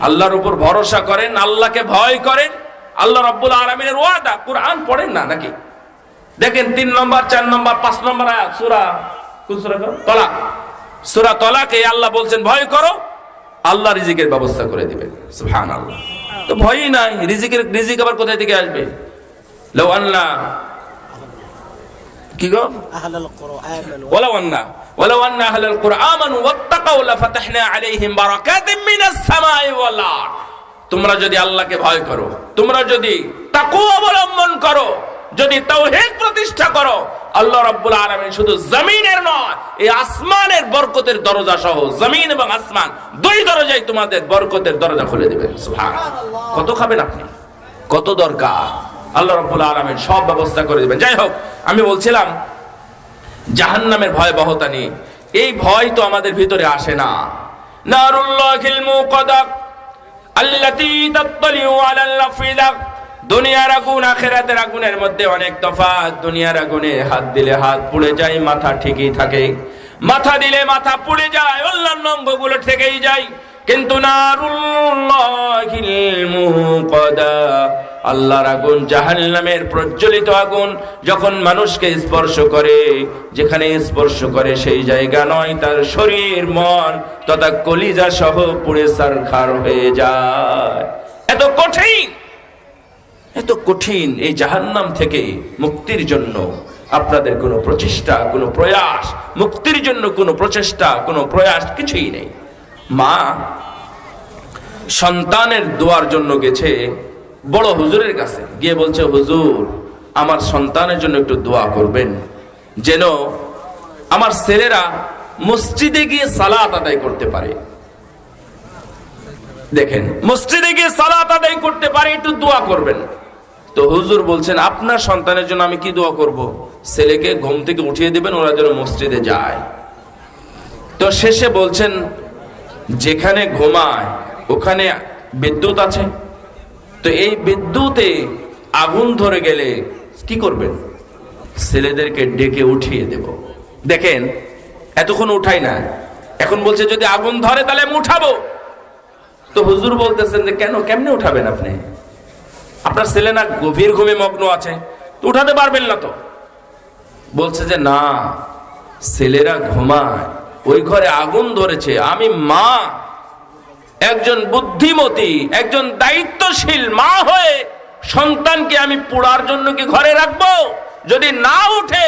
আল্লাহর উপর ভরসা করেন, আল্লাহকে ভয় করেন। আল্লাহ রাব্বুল আলামিনের ওয়াদা, কুরআন পড়েন না নাকি? দেখেন 3 নম্বর 4 নম্বর 5 নম্বর আয়াত, সূরা কোন সূরা? তালাক। সূরা তালাকে আল্লাহ বলছেন ভয় করো, আল্লাহ রিজিকের ব্যবস্থা করে দিবেন। সুবহানাল্লাহ। তো ভয়ই নাই, রিজিক আবার কোথা থেকে আসবে? লাউ আন্না কি গো, ওয়ালাউ আন্না আহলাল কুরআন আমানু ওয়াত্তাকাউ লাফাতাহনা আলাইহিম বারাকাতিম মিনাস সামাই ওয়াল আরদ। তোমরা যদি আল্লাহকে ভয় করো, তোমরা যদি তাকওয়া অবলম্বন করো, যদি তাওহীদ প্রতিষ্ঠা করো, আল্লাহ রাব্বুল আলামিন শুধু জমিনের নয়, এই আসমানের বরকতের দরজা সহ, জমিন এবং আসমান দুই দরজায় তোমাদের বরকতের দরজা খুলে দিবেন। সুবহানাল্লাহ। কত খাবেন আপনি? কত দরকার? আল্লাহ রাব্বুল আলামিন সব ব্যবস্থা করে দিবেন। যাই হোক, আমি বলছিলাম জাহান্নামের ভয়াবহতা নিয়ে। এই ভয় তো আমাদের ভিতরে আসে না। নারুল্লাহিল মুকাদ্দাক আল্লাতী তাত্তালিউ আলাল আফইদা। দুনিয়ার আগুন আখিরাতের আগুনের মধ্যে অনেক তফাৎ। দুনিয়ার আগুনে হাত দিলে হাত পুড়ে যায়, মাথা ঠিকই থাকে। মাথা দিলে মাথা পুড়ে যায়, অন্যান্য অঙ্গগুলো থেকেই যায়। কিন্তু নারুল্লাহিল মুকাদ্দা, আল্লাহর আগুন, জাহান্নামের প্রজ্বলিত আগুন যখন মানুষকে স্পর্শ করে, যেখানে স্পর্শ করে সেই জায়গা নয়, তার শরীর, মন তথা কলিজা সহ পুড়ে ছারখার হয়ে যায়। এত কঠিন, এত কঠিন। এই জাহান্নাম থেকে মুক্তির জন্য আপনাদের কোনো প্রচেষ্টা, কোনো প্রয়াস, মুক্তির জন্য কোনো প্রচেষ্টা, কোনো প্রয়াস কিছুই নেই। মা সন্তানের দোয়ার জন্য গেছে বড় হুজুরের কাছে, গিয়ে বলছে, হুজুর আমার সন্তানের জন্য একটু দোয়া করবেন, যেন আমার ছেলেরা মসজিদে গিয়ে সালাত আদায় করতে পারে। দেখেন, মসজিদে গিয়ে সালাত আদায় করতে পারে, একটু দোয়া করবেন। তো হুজুর বলছেন, আপনার সন্তানের জন্য আমি কি দোয়া করব? ছেলেকে ঘুম থেকে উঠিয়ে দিবেন, ওরা যেন মসজিদে যায়। তো শেষে বলছেন, যেখানে ঘুমায় ওখানে বিদ্যুৎ আছে, তো এই বিদ্যুতে আগুন ধরে গেলে কি করবেন? ছেলেদেরকে ডেকে উঠিয়ে দেব। দেখেন, এতক্ষণ উঠাই না, এখন বলছে যদি আগুন ধরে তাহলে আমি উঠাবো। তো হুজুর বলতেছেন যে কেন, কেমনে উঠাবেন আপনি? আপনার ছেলে না গভীর ঘুমে মগ্ন আছে, তো উঠাতে পারবেন না। তো বলছে যে না, ছেলেরা ঘুমায়, ওই ঘরে আগুন ধরেছে। আমি মা, একজন বুদ্ধিমতী, একজন দায়িত্বশীল মা হয়ে সন্তানকে আমি পোড়ার জন্য কি ঘরে রাখবো? যদি না উঠে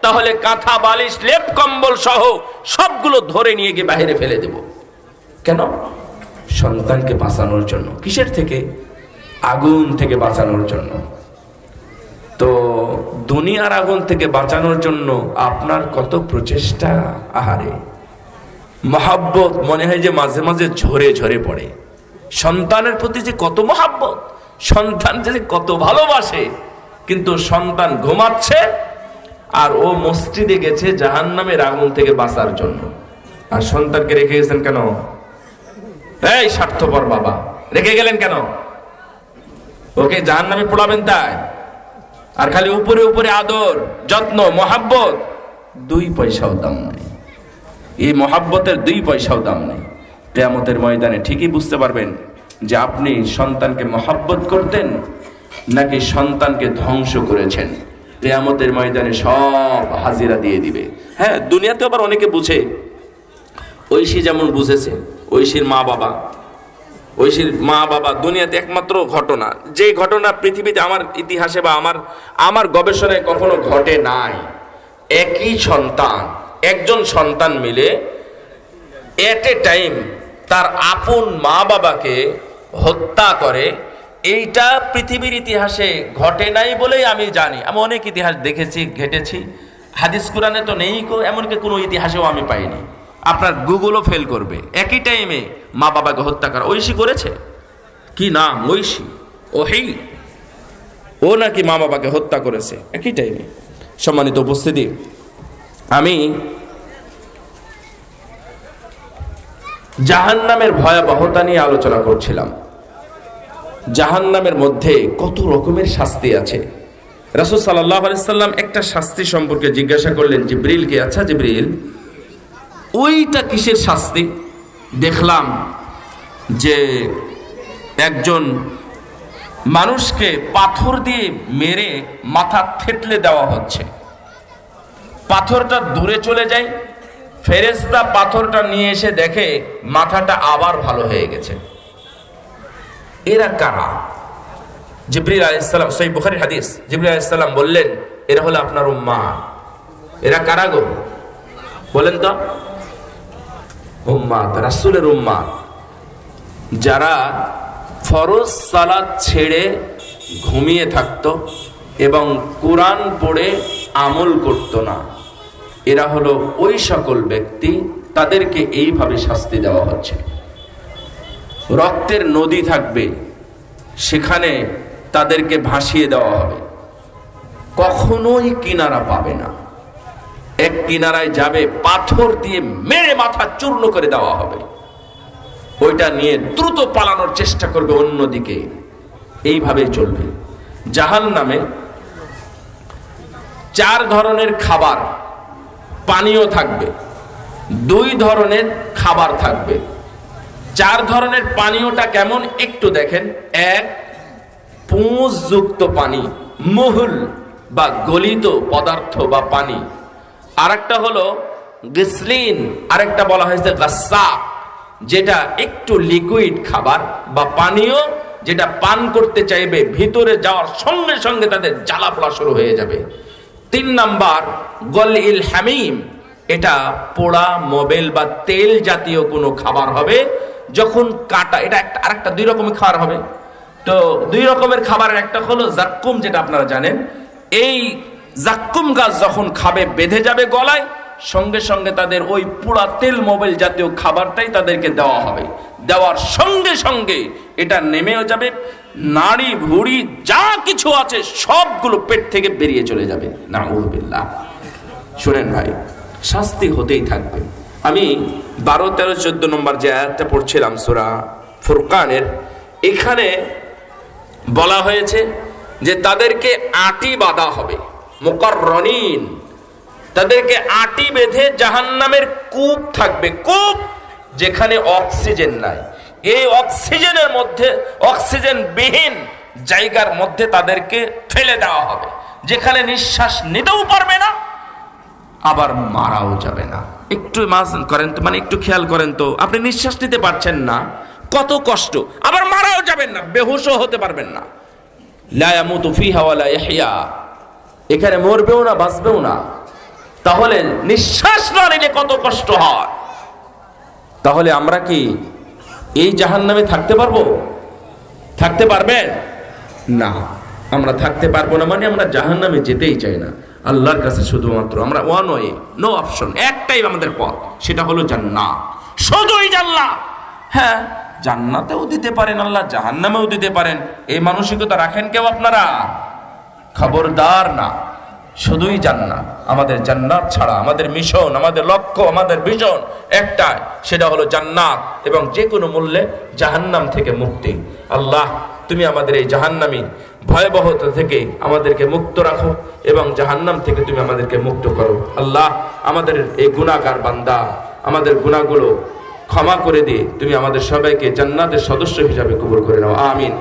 তাহলে কাঁথা, বালিশ, লেপ, কম্বল সহ সবগুলো ধরে নিয়ে গিয়ে বাইরে ফেলে দেব। কেন? সন্তানকে বাঁচানোর জন্য। কিসের থেকে? আগুন থেকে বাঁচানোর জন্য। তো দুনিয়ার আগুন থেকে বাঁচানোর জন্য আপনার কত প্রচেষ্টা! আহারে, মহাব্বত মনে হয় যে মাঝে মাঝে ঝরে ঝরে পড়ে। সন্তানের প্রতি যে কত মহাব্বত, সন্তান যে কত ভালোবাসে, কিন্তু সন্তান ঘুমাচ্ছে আর ও মসজিদে গেছে জাহান্নামের আগুন থেকে বাঁচার জন্য। আর সন্তানকে রেখে গেছেন কেন? এই স্বার্থপর বাবা, রেখে গেলেন কেন? ওকে জাহান্নামে পোড়াবেন তাই? আর খালি উপরে উপরে আদর, যত্ন, মহাব্বত, 2 পয়সাও দাম নেই। এই মহাব্বতের 2 পয়সাও দাম নেই। কিয়ামতের ময়দানে ঠিকই বুঝতে পারবেন যে আপনি সন্তানকে মহাব্বত করতেন নাকি সন্তানকে ধ্বংস করেছেন। কিয়ামতের ময়দানে সব হাজিরা দিয়ে দিবে। হ্যাঁ, দুনিয়াতে আবার অনেকে বুঝে, ঐশী যেমন বুঝেছে, ঐশীর মা বাবা দুনিয়াতে একমাত্র ঘটনা, যে ঘটনা পৃথিবীতে আমার ইতিহাসে বা আমার গবেষণায় কখনো ঘটে নাই। একই সন্তান, একজন সন্তান মিলে এট এ টাইম তার আপন মা বাবাকে হত্যা করে, এইটা পৃথিবীর ইতিহাসে ঘটে নাই বলেই আমি জানি। আমি অনেক ইতিহাস দেখেছি, ঘেটেছি, হাদিস কোরআনে তো নেই, এমনকি কোনো ইতিহাসেও আমি পাইনি। আপনার গুগলও ফেল করবে। একই টাইমে মা বাবাকে হত্যা করা। ঐশী করেছে, কি নাম? ঐশী, ও নাকি মা বাবাকে হত্যা করেছে একই টাইমে। সম্মানিত উপস্থিতি, আমি জাহান্নামের ভয়াবহতা নিয়ে আলোচনা করছিলাম। জাহান্নামের মধ্যে কত রকমের শাস্তি আছে। রাসূল সাল্লাল্লাহু আলাইহি সাল্লাম একটা শাস্তি সম্পর্কে জিজ্ঞাসা করলেন জিবরিলকে, আচ্ছা জিবরিল, ওইটা কিসের শাস্তি? দেখলাম যে একজন মানুষকে পাথর দিয়ে মেরে মাথা থেতলে দেওয়া হচ্ছে। পাথরটা দূরে চলে যায়, ফেরেশতা পাথরটা নিয়ে এসে দেখে মাথাটা আবার ভালো হয়ে গেছে। এরা কারা? জিবরিল আলাইহিস সালাম, সহিহ বুখারীর হাদিস, জিবরিল আলাইহিস সালাম বললেন, এরা হলো আপনার উম্মাহ। এরা কারা গো? বলেন তো। উম্মাত, রাসূলের উম্মাত, যারা ফরজ সালাত ছেড়ে ঘুমিয়ে থাকতো এবং কোরআন পড়ে আমল করত না। এরা হলো ওই সকল ব্যক্তি, তাদেরকে এইভাবে শাস্তি দেওয়া হচ্ছে। রক্তের নদী থাকবে, সেখানে তাদেরকে ভাসিয়ে দেওয়া হবে, কখনোই কিনারা পাবে না। এক কিনারায় যাবে, পাথর দিয়ে মেরে মাথা চূর্ণ করে দেওয়া হবে, ওইটা নিয়ে দ্রুত পালানোর চেষ্টা করবে অন্যদিকে। এইভাবে চলবে। জাহান্নামে 4 ধরনের খাবার পানীয় থাকবে, 2 ধরনের খাবার থাকবে। 4 ধরনের পানীয়টা কেমন একটু দেখেন। 1, পুঁজযুক্ত পানি, মহুল বা গলিত পদার্থ বা পানি। আরেকটা হলো গ্লিসলিন, আরেকটা বলা হয়েছে গাসসাক, যেটা একটু লিকুইড খাবার বা পানীয়, যেটা পান করতে চাইবে ভিতরে যাওয়ার সঙ্গে সঙ্গে তাদের জ্বালা পোড়া শুরু হয়ে যাবে। 3 নাম্বার গলিল হামিম, এটা পোড়া মোবেল বা তেল জাতীয় কোনো খাবার হবে। যখন কাটা, এটা একটা আরেকটা 2 রকমের খাবার হবে। তো 2 রকমের খাবারের একটা হলো জাক্কুম, যেটা আপনারা জানেন। এই জাক্কুম গাছ যখন খাবে, বেঁধে যাবে গলায়, সঙ্গে সঙ্গে তাদের ওই পোড়া তেল মোবেল জাতীয় খাবারটাই তাদেরকে দেওয়া হবে। দেওয়ার সঙ্গে সঙ্গে এটা নেমেও যাবে, নাড়ি ভুড়ি যা কিছু আছে সবগুলো পেট থেকে বেরিয়ে চলে যাবে। নাউযুবিল্লাহ। শুনেন ভাই, শাস্তি হতেই থাকবে। আমি 12, 13, 14 নম্বর যে আয়াতটা পড়ছিলাম সূরা ফুরকানের, এখানে বলা হয়েছে যে তাদেরকে আটি বাঁধা হবে, মুকাররনিন, তাদেরকে আটি বেঁধে জাহান্নামের কূপ থাকবে, কূপ যেখানে অক্সিজেন নাই। এই অক্সিজেনের মধ্যে, অক্সিজেন বিহীন জায়গার মধ্যে তাদেরকে ফেলে দেওয়া হবে, যেখানে নিঃশ্বাস নিতেও পারবে না, আবার মারাও যাবে না। একটু ইমাজিন করেন তো, মানে একটু খেয়াল করেন তো, আপনি নিঃশ্বাস নিতে পারছেন না, কত কষ্ট, আবার মারাও যাবেন না, বেহুশও হতে পারবেন না। লা ইয়ামুতু ফিহা ওয়া লা ইয়াহইয়া, এখানে মরবেও না, বাঁচবেও না। তাহলে নিঃশ্বাস না নিলে কত কষ্ট হয়। তাহলে আমরা কি এই জাহান্নামে থাকতে পারবো? থাকতে পারবেন না। আমরা থাকতে পারবো না, মানে আমরা জাহান্নামে যেতেই চাই না। আল্লাহর কাছে শুধুমাত্র আমরা ওয়ান ওয়ে, নো অপশন, একটাই আমাদের পথ, সেটা হলো জান্নাত, শুধুই জান্নাত। হ্যাঁ, জান্নাতেও দিতে পারেন আল্লাহ, জাহান্নামেও দিতে পারেন, এই মানসিকতা রাখেন কেউ আপনারা? খবরদার না, শুধুই জান্নাত। আমাদের জান্নাত ছাড়া আমাদের মিশন, আমাদের লক্ষ্য, আমাদের ভিশন একটাই, সেটা হলো জান্নাত এবং যে কোনো মূল্যে জাহান্নাম থেকে মুক্তি। আল্লাহ, তুমি আমাদের এই জাহান্নামী ভয়াবহতা থেকে আমাদেরকে মুক্ত রাখো এবং জাহান্নাম থেকে তুমি আমাদেরকে মুক্ত করো। আল্লাহ, আমাদের এই গুনাহগার বান্দা, আমাদের গুনাহগুলো ক্ষমা করে দিয়ে তুমি আমাদের সবাইকে জান্নাতের সদস্য হিসাবে কবুল করে নাও। আমিন।